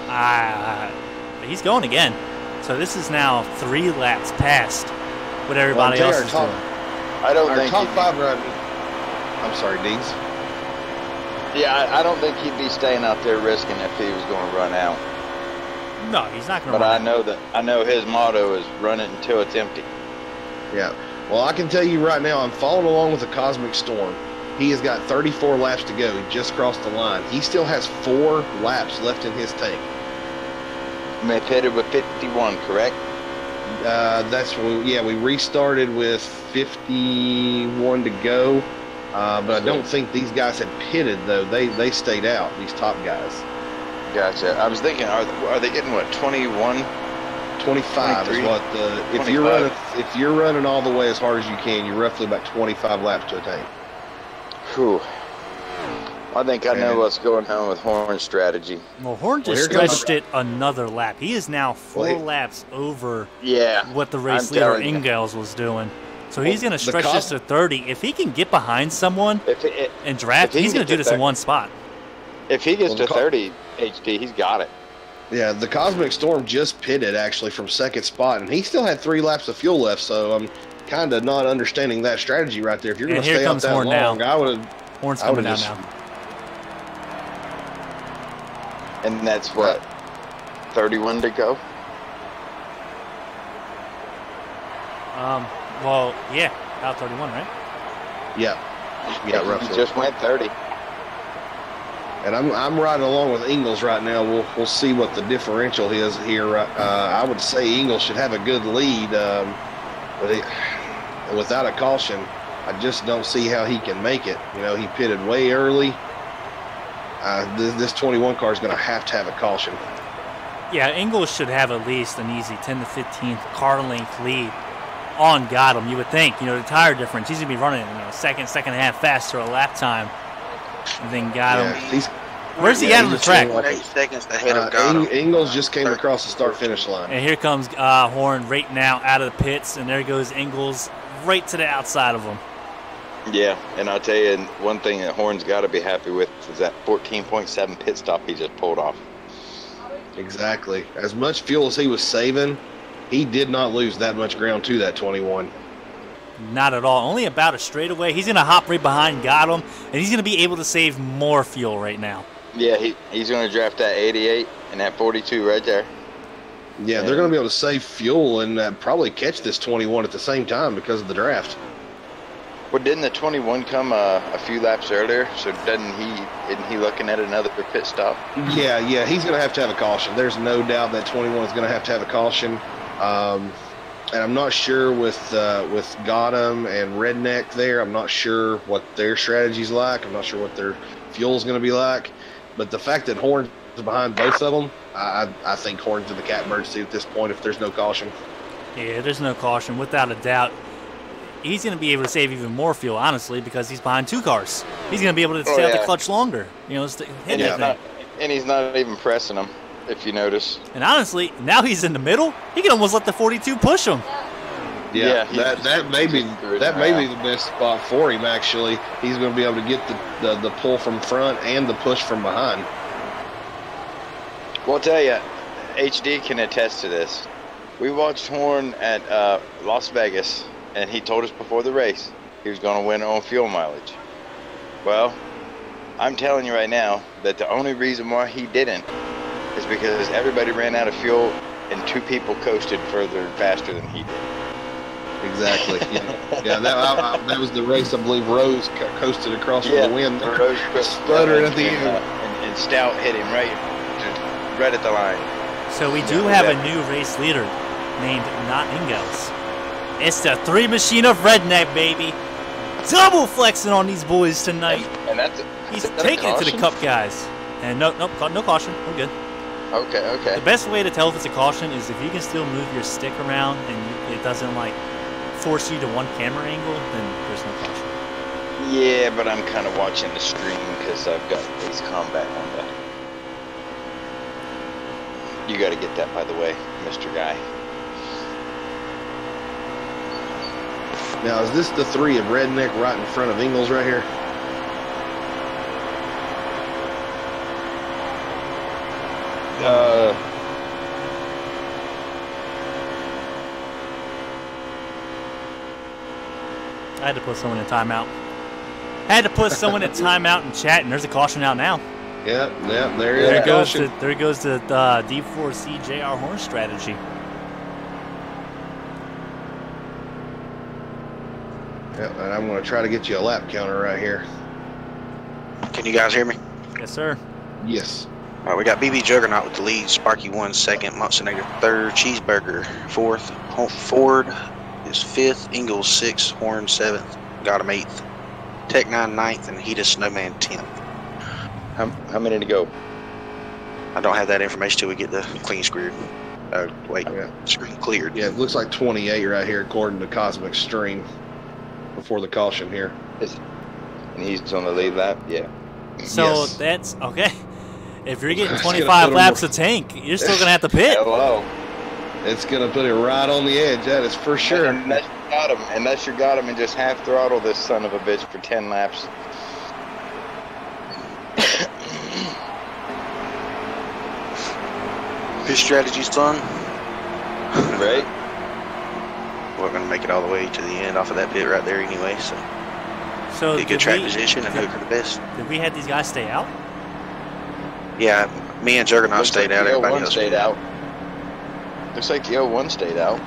he's going again. So this is now 3 laps past what everybody else is doing. I don't Our think top 5 run. I'm sorry, Deeds. Yeah, I don't think he'd be staying out there risking if he was going to run out. No, he's not going to But run out. I know his motto is run it until it's empty. Yeah. Well, I can tell you right now, I'm following along with the Cosmic Storm. He has got 34 laps to go. He just crossed the line. He still has 4 laps left in his tank. They pitted with 51, correct? We restarted with 51 to go. But I don't think these guys had pitted, though. They stayed out, these top guys. Gotcha. I was thinking, are they getting, what, 21? 25 is what the... If you're running all the way as hard as you can, you're roughly about 25 laps to a tank. Whew. I think I know what's going on with Horn's strategy. Well, Horn just stretched it another lap. He is now 4 laps over what the race leader Ingalls was doing. So he's going to stretch this to 30. If he can get behind someone and draft, he's going to do this in one spot. If he gets to 30, HD, he's got it. Yeah, the Cosmic Storm just pitted, actually, from second spot, and he still had 3 laps of fuel left, so I'm kind of not understanding that strategy right there. If you're going to stay out that long, I would have... Horn's coming down now. And that's what, 31 to go? Well, yeah, about 31, right? Yeah, roughly. He just went 30. And I'm riding along with Ingalls right now. We'll see what the differential is here. I would say Ingalls should have a good lead, but without a caution, I just don't see how he can make it. You know, he pitted way early. This 21 car is going to have a caution. Yeah, Ingalls should have at least an easy 10 to 15 car length lead on Gotham. You would think, the tire difference, he's going to be running, second and a half faster a lap time than Gotham. Yeah, where's he at on the track? 8 seconds ahead of Gotham. Ingalls just came across the start-finish line. And here comes Horn right now out of the pits, and there goes Ingalls right to the outside of him. Yeah, and I'll tell you, one thing that Horn's got to be happy with is that 14.7 pit stop he just pulled off. Exactly. As much fuel as he was saving, he did not lose that much ground to that 21. Not at all. Only about a straightaway. He's going to hop right behind Gotham, and he's going to be able to save more fuel right now. Yeah, he's going to draft that 88 and that 42 right there. Yeah, they're going to be able to save fuel and probably catch this 21 at the same time because of the draft. Well, didn't the 21 come a few laps earlier? So isn't he looking at another pit stop? Yeah, he's going to have a caution. There's no doubt that 21 is going to have a caution. And I'm not sure with Gotham and Redneck there. I'm not sure what their strategy's like. I'm not sure what their fuel's going to be like. But the fact that Horn's behind both of them, I think Horn's in the catbird seat at this point if there's no caution. Yeah, there's no caution, without a doubt. He's going to be able to save even more fuel, honestly, because he's behind 2 cars. He's going to be able to stay out the clutch longer. And he's not even pressing them, if you notice. And honestly, now he's in the middle. He can almost let the 42 push him. Yeah, that may be the best spot for him. Actually, he's going to be able to get the pull from front and the push from behind. Well, I'll tell you, HD can attest to this. We watched Horn at Las Vegas, and he told us before the race he was going to win on fuel mileage. Well, I'm telling you right now that the only reason why he didn't is because everybody ran out of fuel and 2 people coasted further and faster than he did. Exactly. That was the race. I believe Rose coasted across for the win. Rose sputtered at the end, and Stout hit him right at the line. So we do have a new race leader named Not Ingalls. It's the 3 machine of Redneck, baby. Double flexing on these boys tonight. And he's taking it to the Cup guys. And no caution. We're good. Okay. The best way to tell if it's a caution is if you can still move your stick around and it doesn't force you to one camera angle, then there's no caution. Yeah, but I'm kind of watching the stream because I've got Ace Combat on that. You got to get that, by the way, Mr. Guy. Now, is this the 3 of Redneck right in front of Ingalls right here? I had to put someone in timeout. Had to put someone in timeout and chat, and there's a caution out now. Yep, there There goes the D4C JR Horn strategy. Yep, and I'm going to try to get you a lap counter right here. Can you guys hear me? Yes, sir. Yes. All right, we got BB Juggernaut with the lead, Sparky 1 second, Montsenator 3rd, Cheeseburger 4th, Ford is 5th, Ingalls 6th, Horn 7th, got him 8th, Tech 9 9th, and Hita Snowman 10th. How many to go? I don't have that information till we get the clean screwed. Yeah. Screen cleared. Yeah, it looks like 28 right here according to Cosmic Stream before the caution here. And he's on the lead lap? Yeah. So Yes. that's okay. If you're getting It's gonna 25 put him laps more- of tank, you're still gonna have to pit. Hello. It's going to put it right on the edge, that is for sure. Unless you got him and just half throttle this son of a bitch for 10 laps. His strategy's done. Right? We're gonna make it all the way to the end off of that pit right there anyway, so So get a good track position and hope for the best. Did we have these guys stay out? Yeah, me and Juggernaut Looks stayed like out. the Everybody 01 else stayed out. Looks like the 01 stayed out.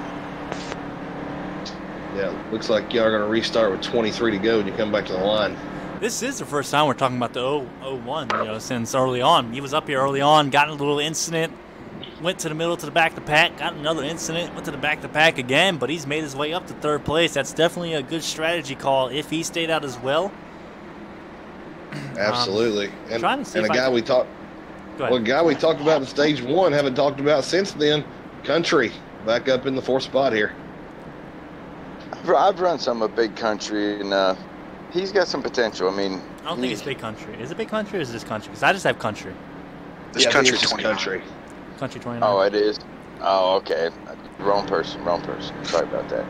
Yeah, looks like y'all are going to restart with 23 to go and you come back to the line. This is the first time we're talking about the 01, since early on. He was up here early on, got in a little incident, went to the middle to the back of the pack, got another incident, went to the back of the pack again, but he's made his way up to 3rd place. That's definitely a good strategy call if he stayed out as well. Absolutely. trying to see and if a guy we talked Go well, ahead. a guy we talked about in stage 1, haven't talked about since then, Country, back up in the 4th spot here. I've run some of Big Country, and he's got some potential. I mean, I don't think it's Big Country. Is it Big Country or is this Country? Because I just have Country. This Yeah, I think country it's just 29. Country. Country 29. Oh, it is. Oh, okay. Wrong person. Sorry about that.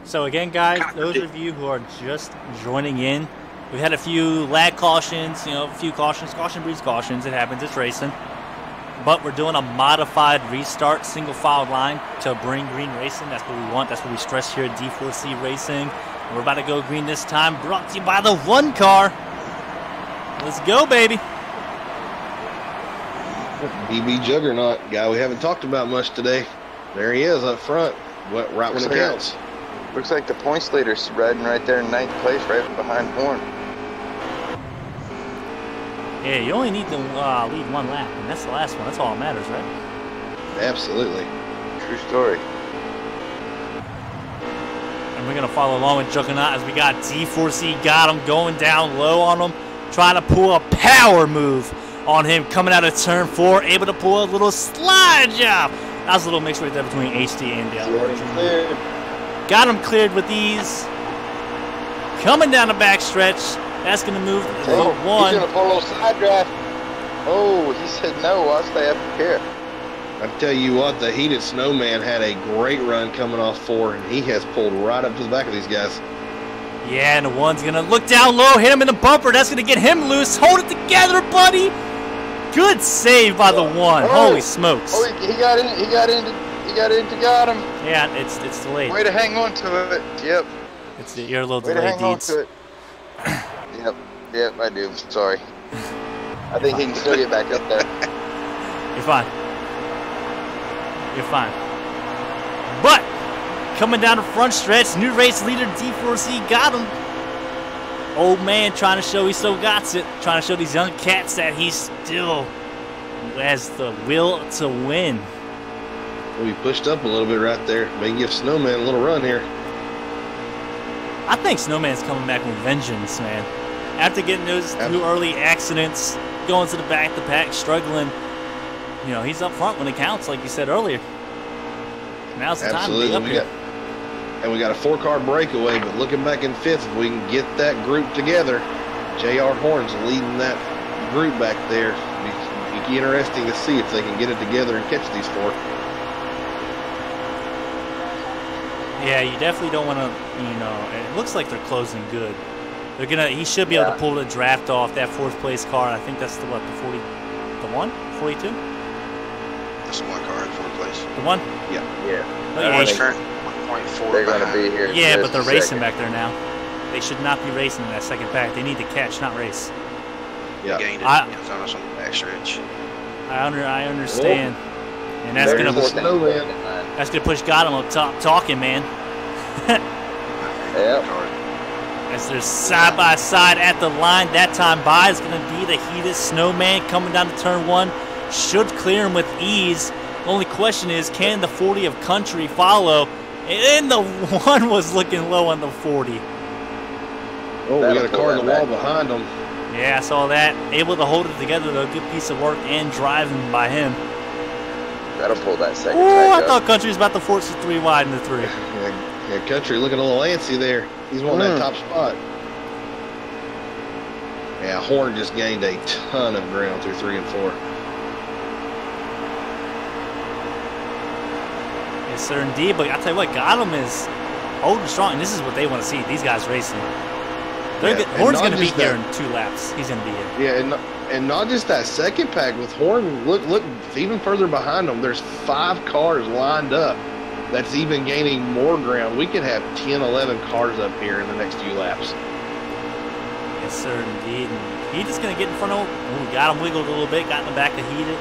So again, guys, those of you who are just joining in, we've had a few lag cautions, a few cautions. Caution breeds cautions. It happens. It's racing. But we're doing a modified restart single file line to bring green racing. That's what we want. That's what we stress here at D4C Racing. And we're about to go green this time. Brought to you by the one car. Let's go, baby. BB Juggernaut, guy we haven't talked about much today. There he is up front, right when it counts. Looks like the points leader's riding right there in 9th place, right behind Horn. Yeah, you only need to lead one lap, and that's the last one. That's all that matters, right? Absolutely. True story. And we're going to follow along with Juggernaut as we got D4C got him going down low on him, trying to pull a power move on him coming out of turn 4, able to pull a little slide job. That was a little mix right there between HD and the other. Got him cleared with ease. Coming down the backstretch. That's going to move to He's 1. going to pull a little side draft. Oh, he said no. I'll stay up here. I tell you what, the Heated Snowman had a great run coming off 4, and he has pulled right up to the back of these guys. Yeah, and the 1's going to look down low, hit him in the bumper. That's going to get him loose. Hold it together, buddy. Good save by the 1. Oh. Holy smokes. Oh, he got in. He got him. Yeah, it's delayed. Way to hang on to it. Yep. You're a little Way to delayed, hang on Deeds. to it. Yep, I do. Sorry. I think he can still get back up there. You're fine. You're fine. But coming down the front stretch, new race leader D4C got him. Old man trying to show he still got it. Trying to show these young cats that he still has the will to win. We pushed up a little bit right there. May give Snowman a little run here. I think Snowman's coming back with vengeance, man. After getting those 2 early accidents, going to the back of the pack, struggling, he's up front when it counts, like you said earlier. Now's the time to be up here. And we got a 4-car breakaway, but looking back in 5th, if we can get that group together, JR Horn's leading that group back there. It'll be interesting to see if they can get it together and catch these 4. Yeah, you definitely don't want to, it looks like they're closing good. He should be able to pull the draft off that 4th place car. I think that's the 1, 42. That's the 1 car in 4th place. The 1. Yeah. Oh, yeah, He's current 1.4. They're going to be here. Yeah, but they're racing back there now. They should not be racing in that second pack. They need to catch, not race. Yeah. Gained it. Found us on the backstretch. I understand. And that's gonna push Gotham up top talking, man. Yep. As they're side by side at the line, that time by is gonna be the heated snowman coming down to turn 1. Should clear him with ease. The only question is, can the 40 of Country follow? And the 1 was looking low on the 40. Oh, we got a car in the wall behind them. Yeah, I saw that. Able to hold it together, though. Good piece of work and driving by him. That'll pull that second Oh, pack I thought Country was about to force the 3 wide in the 3. Yeah, Country looking a little antsy there. He's wanting that top spot. Yeah, Horn just gained a ton of ground through 3 and 4. Yes, sir, indeed. But I'll tell you what, Gotham is holding strong, and this is what they want to see. These guys racing. Horn's going to be here in 2 laps. He's going to be here. Yeah, and not just that second pack with Horn. Look, even further behind them. There's 5 cars lined up. That's even gaining more ground. We could have 10, 11 cars up here in the next few laps. Yes, sir, indeed. And Heat is going to get in front of him. Ooh, got him wiggled a little bit. Got in the back of Heated.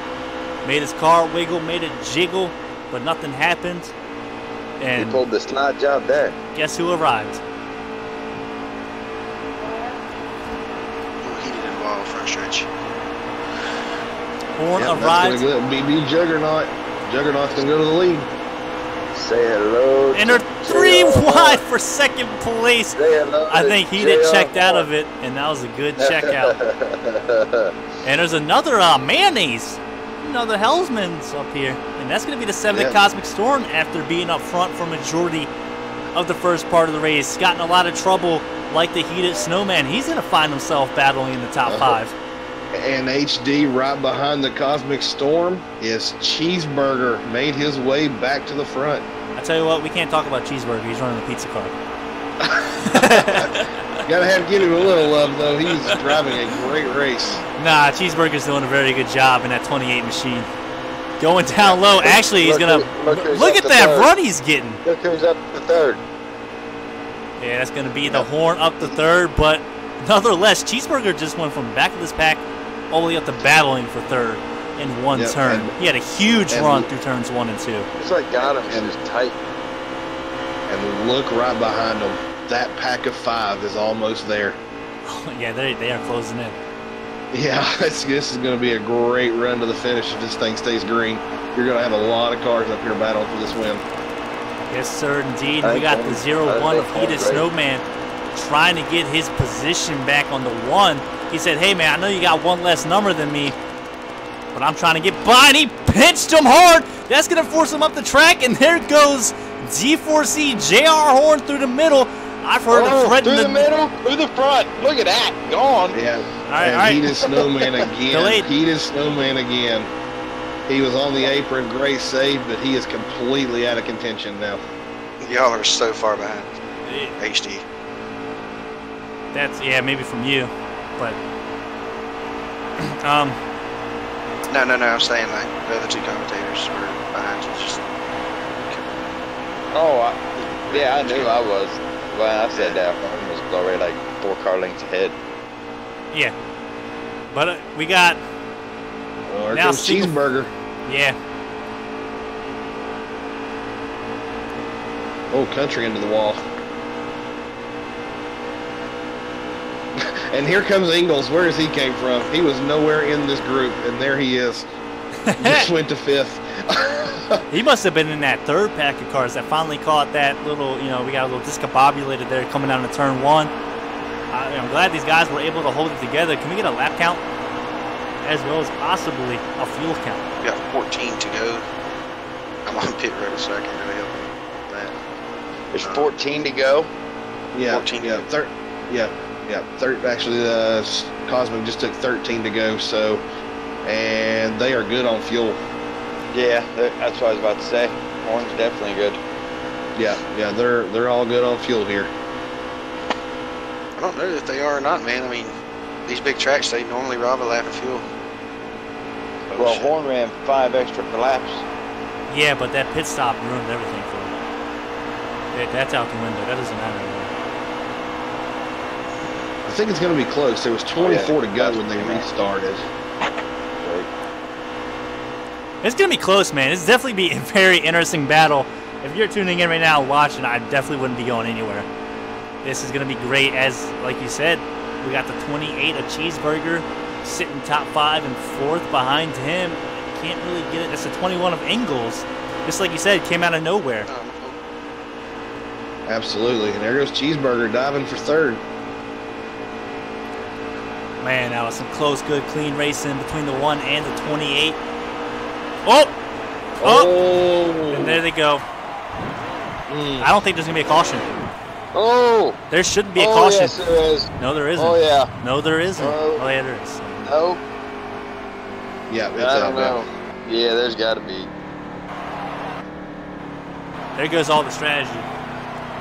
Made his car wiggle. Made it jiggle. But nothing happened. And he pulled the slide job there. Guess who arrived? Front stretch. Horn arrived. BB Juggernaut. Juggernaut's going to go to the lead. Say hello. And they're 3 wide for second place. Say hello. I think he did checked out of it, and that was a good checkout. And there's another mayonnaise. Another Hellsman's up here. And that's going to be the 7th Cosmic Storm after being up front for majority of the first part of the race. Got in a lot of trouble like the heated snowman. He's going to find himself battling in the top 5. And HD right behind the Cosmic Storm is Cheeseburger. Made his way back to the front. I tell you what, we can't talk about Cheeseburger. He's running the pizza car. Gotta have to give him a little love, though. He's driving a great race. Nah, Cheeseburger's doing a very good job in that 28 machine. Going down low. Actually, he's going to... Look at that run he's getting. Look who's up the 3rd. Yeah, that's going to be the Horn up the 3rd, but nonetheless, Cheeseburger just went from back of this pack all the way up to battling for 3rd in 1 turn. He had a huge run through turns 1 and 2. It's like Gotham is tight. And look right behind him. That pack of 5 is almost there. Yeah, they are closing in. Yeah, this is going to be a great run to the finish if this thing stays green. You're going to have a lot of cars up here battling for this win. Yes, sir, indeed. We got the 0-1 of Heated Snowman trying to get his position back on the 1. He said, hey, man, I know you got 1 less number than me, but I'm trying to get by, and he pinched him hard. That's going to force him up the track, and there goes D4C JR Horn through the middle. I've heard of threatening through the middle, through the front. Look at that, gone. Yeah, all right. Heated Snowman again. Heated Snowman again. He was on the apron, great save, but he is completely out of contention now. Y'all are so far behind. HD. That's, yeah, maybe from you, but No, I'm saying like the other 2 commentators were behind you. Just yeah, I knew I was. When I said that, I was already like 4 car lengths ahead. Yeah, but we got now Cheeseburger. Yeah. Oh, Country into the wall. And here comes Ingalls. Where does he came from? He was nowhere in this group, and there he is. Just went to 5th. He must have been in that 3rd pack of cars that finally caught that little, we got a little discombobulated there coming down to turn 1. I'm glad these guys were able to hold it together. Can we get a lap count? As well as possibly a fuel count. We got 14 to go. I'm on pit road, so I can really help with that. There's 14 to go. Yeah, 14 yeah, actually, Cosmic just took 13 to go. So, and they are good on fuel. Yeah, that's what I was about to say. Horn's definitely good. Yeah, they're all good on fuel here. don't know if they are or not, man. I mean, these big tracks, they normally rob a lap of fuel. Oh, Well, shit. Horn ran 5 extra laps. Yeah, but that pit stop ruined everything for him. That's out the window. That doesn't matter anymore. I think it's going to be close. There was 24 to go That's when they pretty much. restarted. Right. It's going to be close, man. It's definitely be a very interesting battle. If you're tuning in right now watching, I definitely wouldn't be going anywhere. This is going to be great. As, like you said, we got the 28 of Cheeseburger sitting top 5 and 4th behind him. Can't really get it. That's the 21 of Ingalls. Just like you said, came out of nowhere. Absolutely. And there goes Cheeseburger diving for 3rd. Man, that was some close, good, clean racing between the 1 and the 28. Oh! Oh! And there they go. I don't think there's going to be a caution. Oh! There shouldn't be a Oh, caution. yes, there is. No, there isn't. Oh, yeah. No, there isn't. Oh. Oh, yeah, there is. No. Yeah, it's I out don't know. Yeah, there's got to be. There goes all the strategy.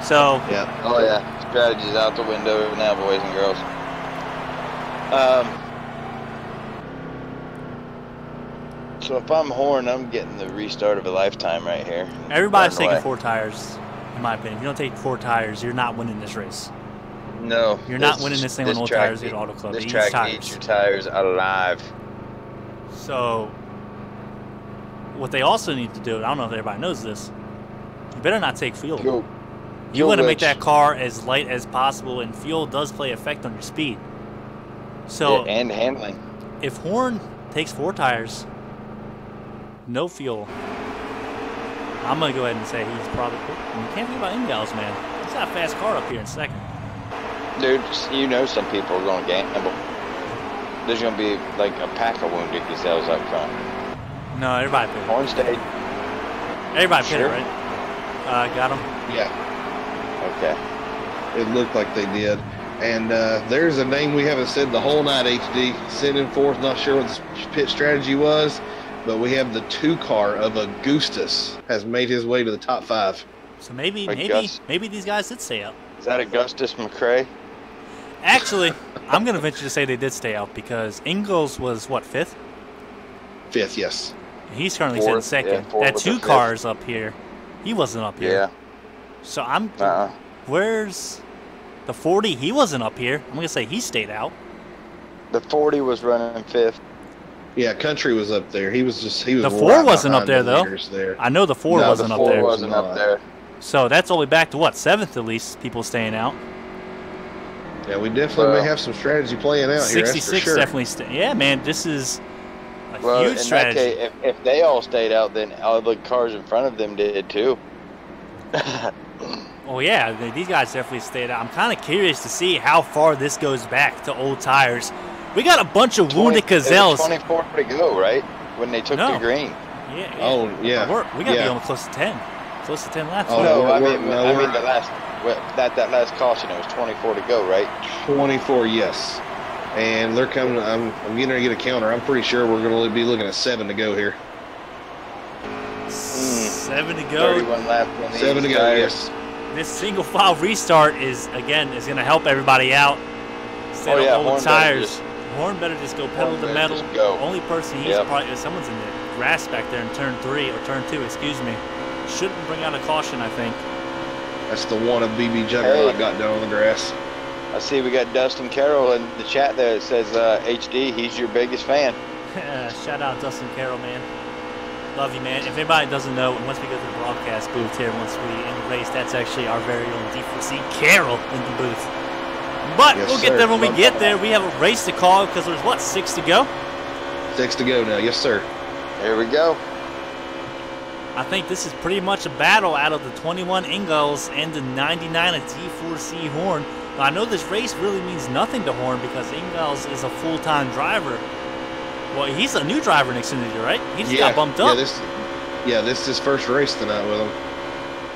So, Yeah. Oh, yeah. Strategy's out the window now, boys and girls. So if I'm Horn, I'm getting the restart of a lifetime right here. everybody's Running taking away. 4 tires, in my opinion. If you don't take 4 tires, you're not winning this race. No. You're not winning this thing on old track tires at Auto Club. This They use track tires. needs your tires alive. So, what they also need to do, I don't know if everybody knows this, you better not take fuel. Fuel. You want to make rich. that car as light as possible, and fuel does play effect on your speed. So, Yeah, and handling. if Horn takes 4 tires, no fuel, I'm going to go ahead and say he's probably... You can't think about Ingalls, man. He's got a fast car up here in 2nd. Dude, you know some people are going to gamble. There's going to be like a pack of wounded gazelles up front. No, everybody pitted. Horn stayed. Everybody pitted, Sure. right? Got him. Yeah. Okay. It looked like they did. And there's a name we haven't said the whole night, HD. Sitting in 4th, not sure what the pit strategy was, but we have the 2 car of Augustus has made his way to the top 5. So maybe August- these guys did stay out. Is that Augustus McCrae? Actually, I'm going to venture to say they did stay out because Ingalls was, what, 5th? 5th, yes. He's currently Fourth, sitting 2nd. yeah, fourth That with 2 the fifth. cars up here, he wasn't up here. Yeah. So I'm... Where's the 40? He wasn't up here. I'm going to say he stayed out. The 40 was running 5th. Yeah, Country was up there. He was The right 4 wasn't up behind there, the though. leaders there. I know the 4 No, wasn't the up 4 there. wasn't Not. up there. So that's only back to, what, 7th at least, people staying out. Yeah, we definitely Well, may have some strategy playing out here. That's for 66 sure. definitely yeah, man, this is a Well, huge in strategy. that case, if they all stayed out, then all the cars in front of them did too. Oh yeah, these guys definitely stayed out. I'm kind of curious to see how far this goes back to old tires. We got a bunch of wounded gazelles. 24 to go, right? When they took No. the green. Yeah, Oh, yeah. We got to Yeah. be almost close to 10. Close to 10 laps. Oh, No, we're- I we're- mean, no, I mean we're- the last that last caution. It was 24 to go, right? 24, yes. And they're coming. I'm getting ready to get a counter. I'm pretty sure we're going to be looking at 7 to go here. 7 to go. 31 laps on the 7 to east go, tires. yes. This single file restart is going to help everybody out. Instead Oh, yeah, of Horn old better tires. just- Horn better just go pedal Horn to better metal. just go. Only person he's Yep. probably, someone's in the grass back there in turn 3 or turn 2, excuse me. Shouldn't bring out a caution, I think. That's the one of BB Juggernaut Hey. got down on the grass. I see we got Dustin Carroll in the chat there. It says HD. He's your biggest fan. Shout out Dustin Carroll, man. Love you, man. If anybody doesn't know, once we go to the broadcast booth here, once we end the race, that's actually our very own D4C Carroll in the booth. But Yes, we'll get sir. there when we get there. We have a race to call because there's, what, 6 to go? 6 to go now. Yes, sir. Here we go. I think this is pretty much a battle out of the 21 Ingalls and the 99 of D4C Horn. Now, I know this race really means nothing to Horn because Ingalls is a full-time driver. Well, he's a new driver in Xfinity, right? He just got bumped up. This is his first race tonight with him.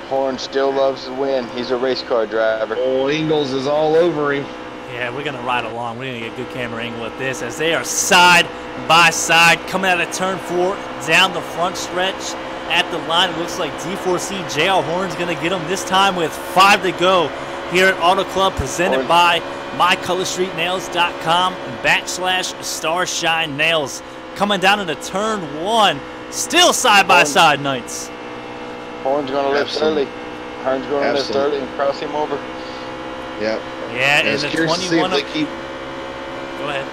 Horn still loves to win. He's a race car driver. Oh, Ingalls is all over him. Yeah, we're going to ride along. We're going to get a good camera angle at this as they are side by side coming out of turn 4 down the front stretch at the line. It looks like D4C JL Horn's going to get them this time with 5 to go here at Auto Club presented Horn. by mycolorstreetnails.com/starshine-nails. Coming down into turn 1. Still side-by-side Knights. Horn's going to lift early. Horn's going to lift early and cross him over. Yep. Yeah, and the 21 Go ahead.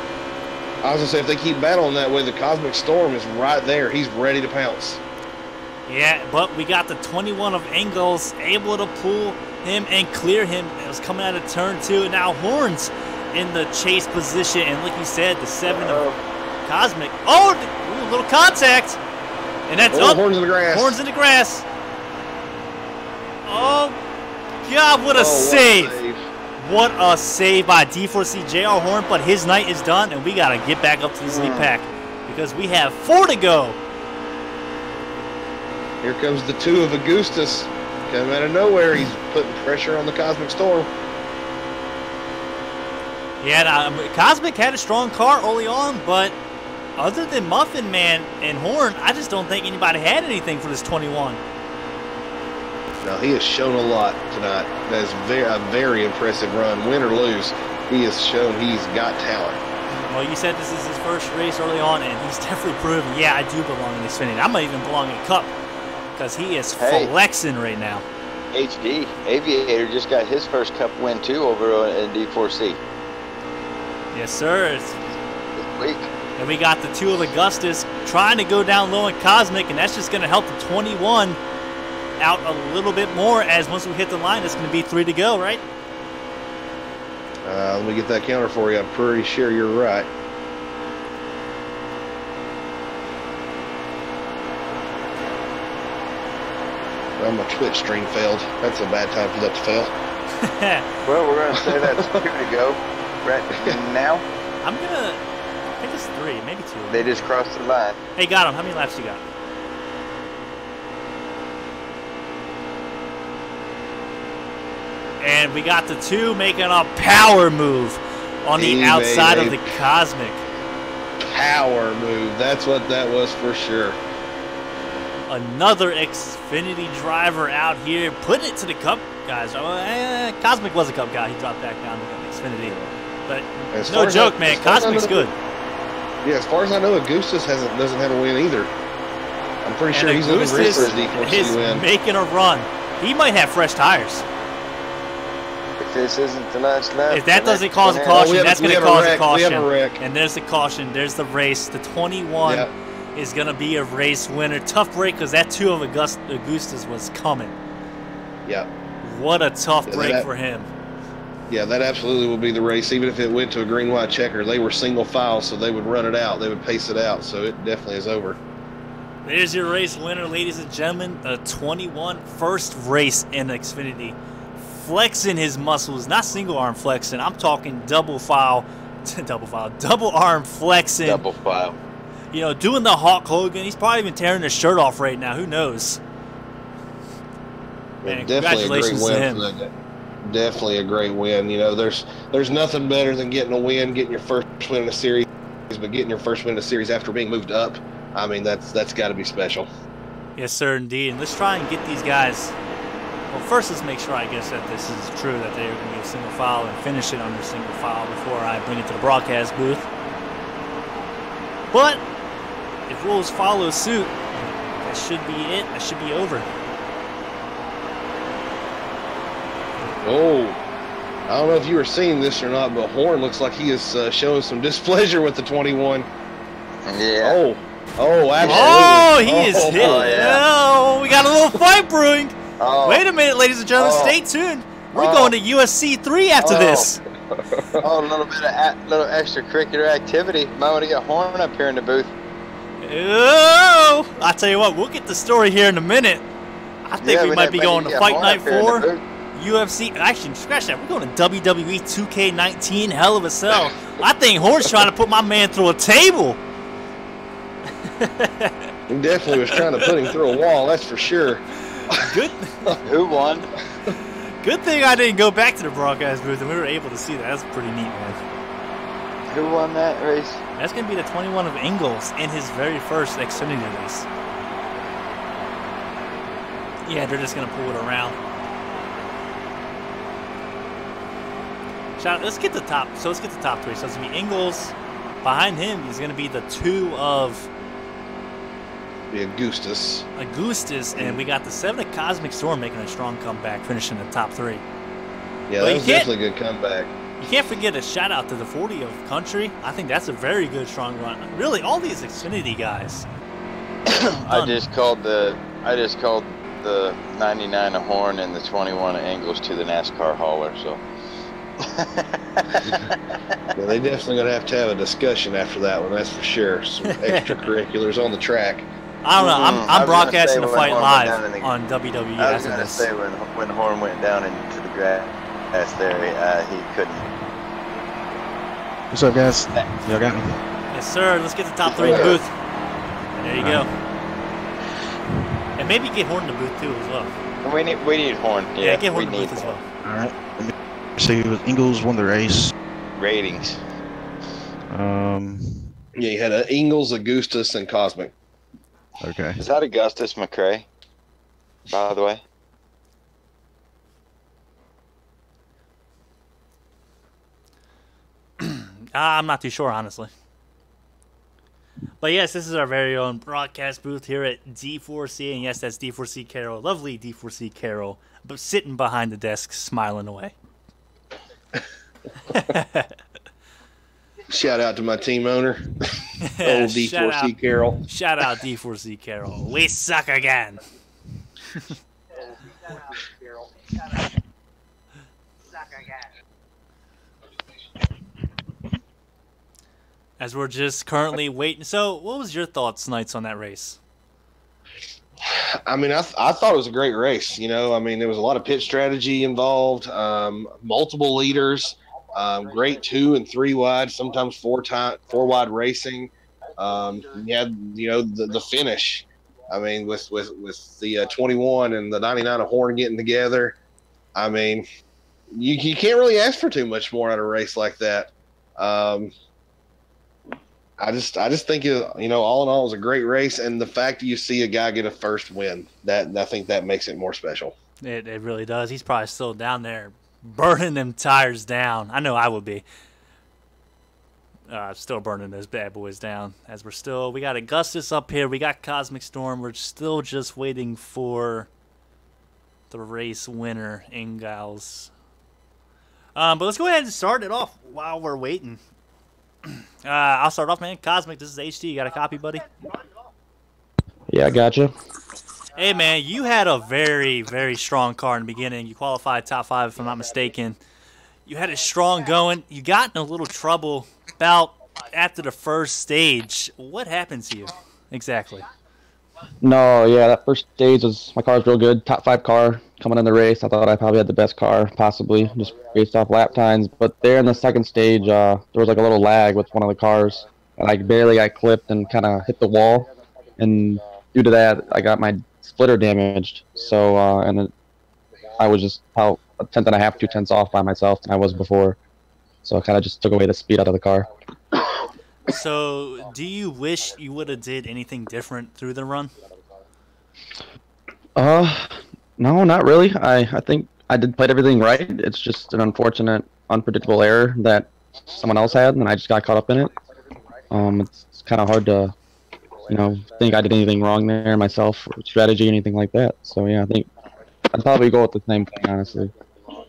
I was going to say, if they keep battling that way, the Cosmic Storm is right there. He's ready to pounce. Yeah, but we got the 21 of Engels able to pull him and clear him. It was coming out of turn 2. And now Horns in the chase position. And like you said, the 7 of Cosmic. Oh, a little contact. And that's up. Horns in the grass. Horns in the grass. Oh, God, what a save. What a save by D4C JR Horn. But his night is done, and we got to get back up to this lead pack because we have 4 to go. Here comes the 2 of Augustus. Coming out of nowhere, he's putting pressure on the Cosmic Storm. Yeah, Cosmic had a strong car early on, but other than Muffin Man and Horn, I just don't think anybody had anything for this 21. No, he has shown a lot tonight. That is a very impressive run. Win or lose, he has shown he's got talent. Well, you said this is his first race early on, and he's definitely proven, yeah, I do belong in Xfinity. I might even belong in Cup because he is flexing right now. HD, Aviator just got his first Cup win, too, over in D4C. Yes, sir. This week. And we got the 2 of Augustus trying to go down low in Cosmic, and that's just going to help the 21 out a little bit more, as once we hit the line, it's going to be 3 to go, right? Let me get that counter for you. I'm pretty sure you're right. Well, my Twitch stream failed. That's a bad time for that to fail. Well, we're going to say that's 2 to go right now. I'm going to, I think it's 3, maybe 2. They just crossed the line. Hey, got him. How many laps you got? And we got the 2 making a power move on the outside of the Cosmic. Power move. That's what that was for sure. Another Xfinity driver out here putting it to the Cup guys. Cosmic was a Cup guy. He dropped back down to Xfinity. But no joke, man. Cosmic's good. Yeah, as far as I know, Augustus doesn't have a win either. I'm pretty sure he's looking for his first D4C win. Making a run. He might have fresh tires. If this isn't the last lap. If that doesn't cause a caution, that's going to cause a caution. We have a wreck. And there's the caution. There's the race. The 21 is going to be a race winner. Tough break because that 2 of Augustus was coming. Yeah. What a tough break for him. Yeah, that absolutely will be the race. Even if it went to a green-white checker, they were single file, so they would run it out. They would pace it out, so it definitely is over. There's your race winner, ladies and gentlemen. A 21 first race in Xfinity. Flexing his muscles, not single arm flexing. I'm talking double arm flexing. Double file. You know, doing the Hulk Hogan. He's probably even tearing his shirt off right now. Who knows? Man, congratulations to him. Definitely a great win. You know, there's nothing better than getting a win, getting your first win in a series, but getting your first win in a series after being moved up. I mean, that's got to be special. Yes, sir, indeed. And let's try and get these guys. Well, first, let's make sure, I guess, that this is true, that they're going to be a single file and finish it under single file before I bring it to the broadcast booth. But if rules follow suit, that should be it. That should be over. Oh, I don't know if you were seeing this or not, but Horn looks like he is showing some displeasure with the 21. Yeah. Oh, absolutely. Oh, he is hit. Oh, yeah. Oh, we got a little fight brewing. Oh. Wait a minute, ladies and gentlemen. Stay tuned. We're going to USC 3 after this. Oh, a little bit of little extracurricular activity. Might want to get Horn up here in the booth. Oh, I tell you what, we'll get the story here in a minute. I think we might be going to Fight Night 4, UFC. Actually, scratch that. We're going to WWE 2K19, Hell of a Cell. I think Horn's trying to put my man through a table. He definitely was trying to put him through a wall, that's for sure. Good. Who won? Good thing I didn't go back to the broadcast booth and we were able to see that. That's pretty neat, man. Who won that race? That's going to be the 21 of Engels in his very first Xfinity race. Yeah, they're just going to pull it around. Let's get the top. So let's get the top 3. So it's going to be Ingles. Behind him is going to be the 2 of the Augustus. And we got the 7 of Cosmic Storm making a strong comeback, finishing the top 3. Yeah, that was definitely a good comeback. You can't forget a shout out to the 40 of Country. I think that's a very good, strong run. Really, all these Xfinity guys. I just called the 99 of Horn and the 21 of Ingles to the NASCAR hauler. So. Well, they definitely going to have a discussion after that one. That's for sure. Some extracurriculars on the track. I don't know. I'm broadcasting the fight live on WWE. I was going to say when Horn went down into the grass there, he couldn't. What's up, guys? Y'all got me? Yes, sir. Let's get the top 3 in the booth. And there you go. And maybe get Horn in the booth too as well. We need Horn. Yeah, get Horn in the booth as well. All right. Let me see. Ingles won the race. Ratings. Yeah, you had Ingles, Augustus, and Cosmic. Okay. Is that Augustus McCrae, by the way? I'm not too sure, honestly. But yes, this is our very own broadcast booth here at D4C. And yes, that's D4C Carol. Lovely D4C Carol. But sitting behind the desk, smiling away. Shout out to my team owner. Old D4C Carol. Shout out D4C Carol. We suck again. As we're just currently waiting. So, what was your thoughts, Knights, on that race? I mean, I thought it was a great race. You know, I mean, there was a lot of pit strategy involved, multiple leaders, great 2 and 3 wide, sometimes 4 wide racing. You had, you know, the finish. I mean, with the 21 and the 99 of Horn getting together. I mean, you can't really ask for too much more out of a race like that. I just think you know, all in all, it was a great race, and the fact that you see a guy get a first win, that I think that makes it more special. It really does. He's probably still down there burning them tires down. I know I would be. Still burning those bad boys down. As we got Augustus up here, we got Cosmic Storm. We're still just waiting for the race winner, Ingalls. But let's go ahead and start it off while we're waiting. I'll start off, man. Cosmic, this is HD. You got a copy, buddy? Yeah, I gotcha. Hey, man, you had a very, very strong car in the beginning. You qualified top 5, if I'm not mistaken. You had it strong going. You got in a little trouble about after the first stage. What happened to you exactly? No, yeah, that first stage my car was real good. Top 5 car coming in the race. I thought I probably had the best car, possibly, just based off lap times. But there in the second stage, there was like a little lag with one of the cars. And I barely got clipped and kind of hit the wall. And due to that, I got my splitter damaged. So, I was just about 1/10 and a half, 2/10 off by myself than I was before. So it kind of just took away the speed out of the car. So, do you wish you would have did anything different through the run? No, not really. I think I played everything right. It's just an unfortunate, unpredictable error that someone else had, and I just got caught up in it. It's kind of hard to, you know, think I did anything wrong there myself, or strategy, anything like that. So yeah, I think I'd probably go with the same thing, honestly. All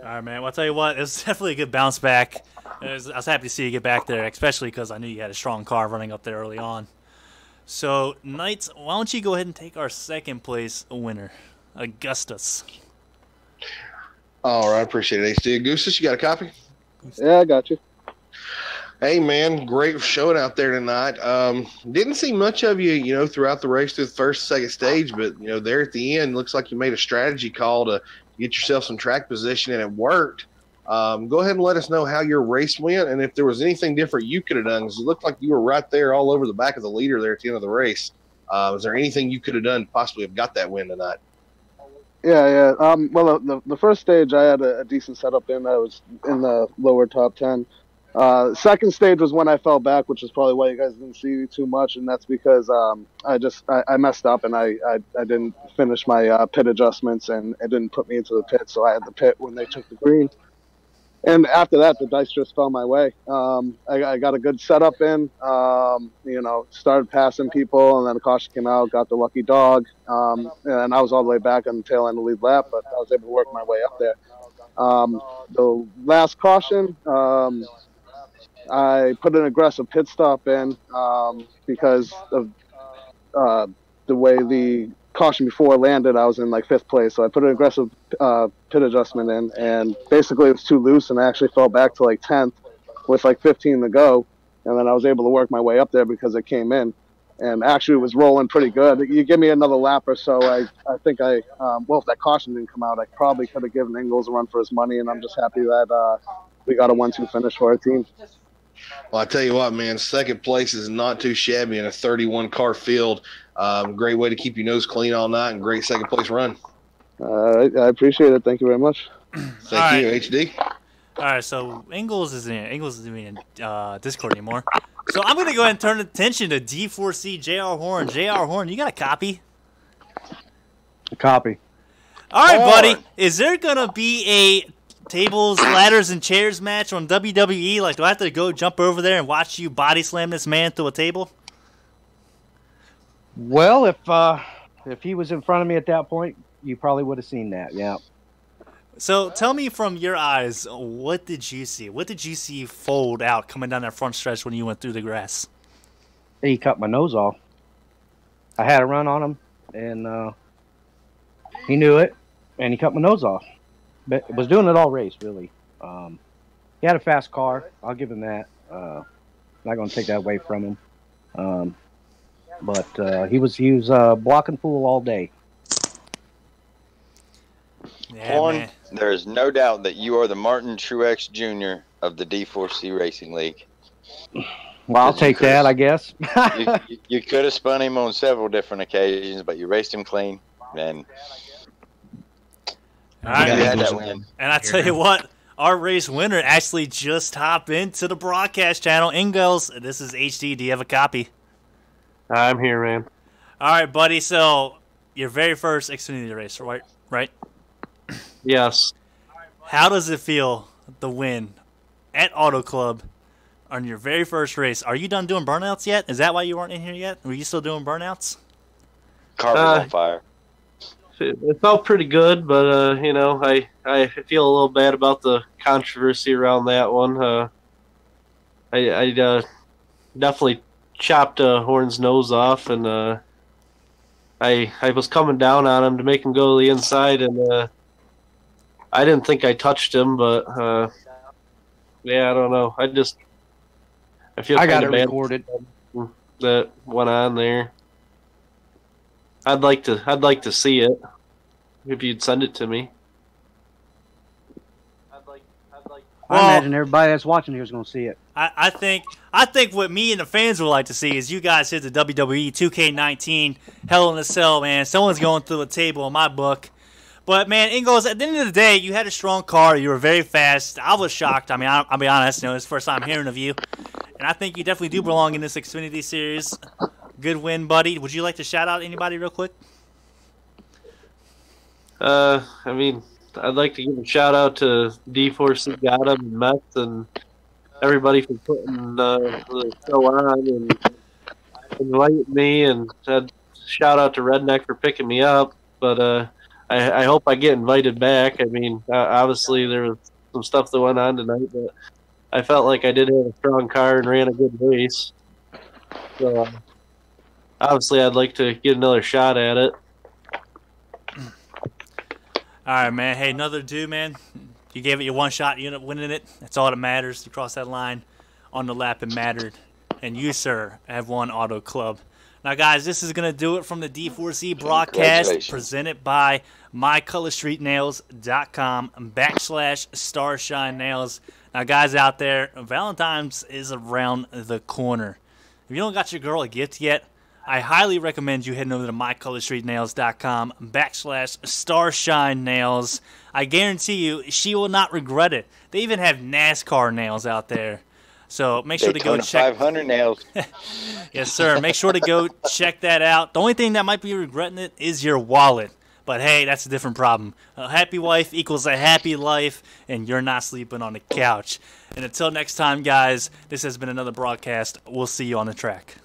right, man. Well, I'll tell you what, it was definitely a good bounce back. I was happy to see you get back there, especially because I knew you had a strong car running up there early on. So, Knights, why don't you go ahead and take our second place winner, Augustus. All right, appreciate it, HD. Augustus, you got a copy? Yeah, I got you. Hey, man, great showing out there tonight. Didn't see much of you, you know, throughout the race through the first, second stage, but, you know, there at the end, looks like you made a strategy call to get yourself some track position, and it worked. Go ahead and let us know how your race went and if there was anything different you could have done, because it looked like you were right there all over the back of the leader there at the end of the race. Is there anything you could have done to possibly have got that win tonight? Yeah. Well, the first stage I had a decent setup in. I was in the lower top 10. Second stage was when I fell back, which is probably why you guys didn't see too much, and that's because I messed up and I didn't finish my pit adjustments, and it didn't put me into the pit, so I had the pit when they took the green. And after that, the dice just fell my way. I got a good setup in, started passing people, and then a caution came out, got the lucky dog, and I was all the way back on the tail end of the lead lap, but I was able to work my way up there. The last caution, I put an aggressive pit stop in because of the way the caution before landed. I was in like 5th place, so I put an aggressive pit adjustment in, and basically it was too loose, and I actually fell back to like 10th with like 15 to go, and then I was able to work my way up there because it came in, and actually it was rolling pretty good. You give me another lap or so, I think if that caution didn't come out, I probably could have given Ingles a run for his money, and I'm just happy that we got a 1-2 finish for our team. Well, I tell you what, man, second place is not too shabby in a 31-car field. Great way to keep your nose clean all night, and great second place run. I appreciate it. Thank you very much. Thank you, HD. All right, so Ingles isn't in Discord anymore. So I'm going to go ahead and turn attention to D4C JR Horn. JR Horn, you got a copy? A copy. All right, buddy. Is there going to be a tables, ladders, and chairs match on WWE? Like, do I have to go jump over there and watch you body slam this man through a table? Well, if he was in front of me at that point, you probably would have seen that, yeah. So tell me from your eyes, what did you see? What did you see fold out coming down that front stretch when you went through the grass? He cut my nose off. I had a run on him, and he knew it, and he cut my nose off. But was doing it all race, really. He had a fast car. I'll give him that. Not going to take that away from him. But he was blocking fool all day. Yeah, Horn, man. there is no doubt that you are the Martin Truex Jr. of the D4C Racing League. Well, I'll take that, I guess. you could have spun him on several different occasions, but you raced him clean, and All right, you had that win. And I tell you what, our race winner actually just hopped into the broadcast channel. Ingles, this is HD. Do you have a copy? I'm here, man. All right, buddy. So your very first Xfinity race, right? Yes. How does it feel, the win at Auto Club on your very first race? Are you done doing burnouts yet? Is that why you weren't in here yet? Were you still doing burnouts? Car was on fire. It felt pretty good, but I feel a little bad about the controversy around that one. I definitely chopped Horn's nose off, and I was coming down on him to make him go to the inside, and I didn't think I touched him, but yeah, I don't know. I feel I got kind it of bad recorded. that went on there. I'd like to see it if you'd send it to me. I imagine everybody that's watching here is going to see it. I think what me and the fans would like to see is you guys hit the WWE 2K19 Hell in a Cell, man. Someone's going through a table in my book. But, man, Ingles, at the end of the day, you had a strong car. You were very fast. I was shocked. I mean, I'll be honest. It's the first time hearing of you. And I think you definitely do belong in this Xfinity Series. Good win, buddy. Would you like to shout out anybody real quick? I mean, I'd like to give a shout out to D4C Gotham and Mets and everybody for putting the show on and inviting me, and shout out to Redneck for picking me up. But I hope I get invited back. I mean, obviously there was some stuff that went on tonight, but I felt like I did have a strong car and ran a good race. So obviously I'd like to get another shot at it. All right, man. Hey, another dude, man. You gave it your one shot. You ended up winning it. That's all that matters. You crossed that line on the lap. It mattered. And you, sir, have won Auto Club. Now, guys, this is going to do it from the D4C broadcast presented by mycolorstreetnails.com/Starshine Now, guys out there, Valentine's is around the corner. If you don't got your girl a gift yet, I highly recommend you heading over to mycolorstreetnails.com/Starshine I guarantee you she will not regret it. They even have NASCAR nails out there. So make sure to go Daytona check. 500 nails. Yes, sir. Make sure to go check that out. The only thing that might be regretting it is your wallet. But hey, that's a different problem. A happy wife equals a happy life, and you're not sleeping on the couch. And until next time, guys, this has been another broadcast. We'll see you on the track.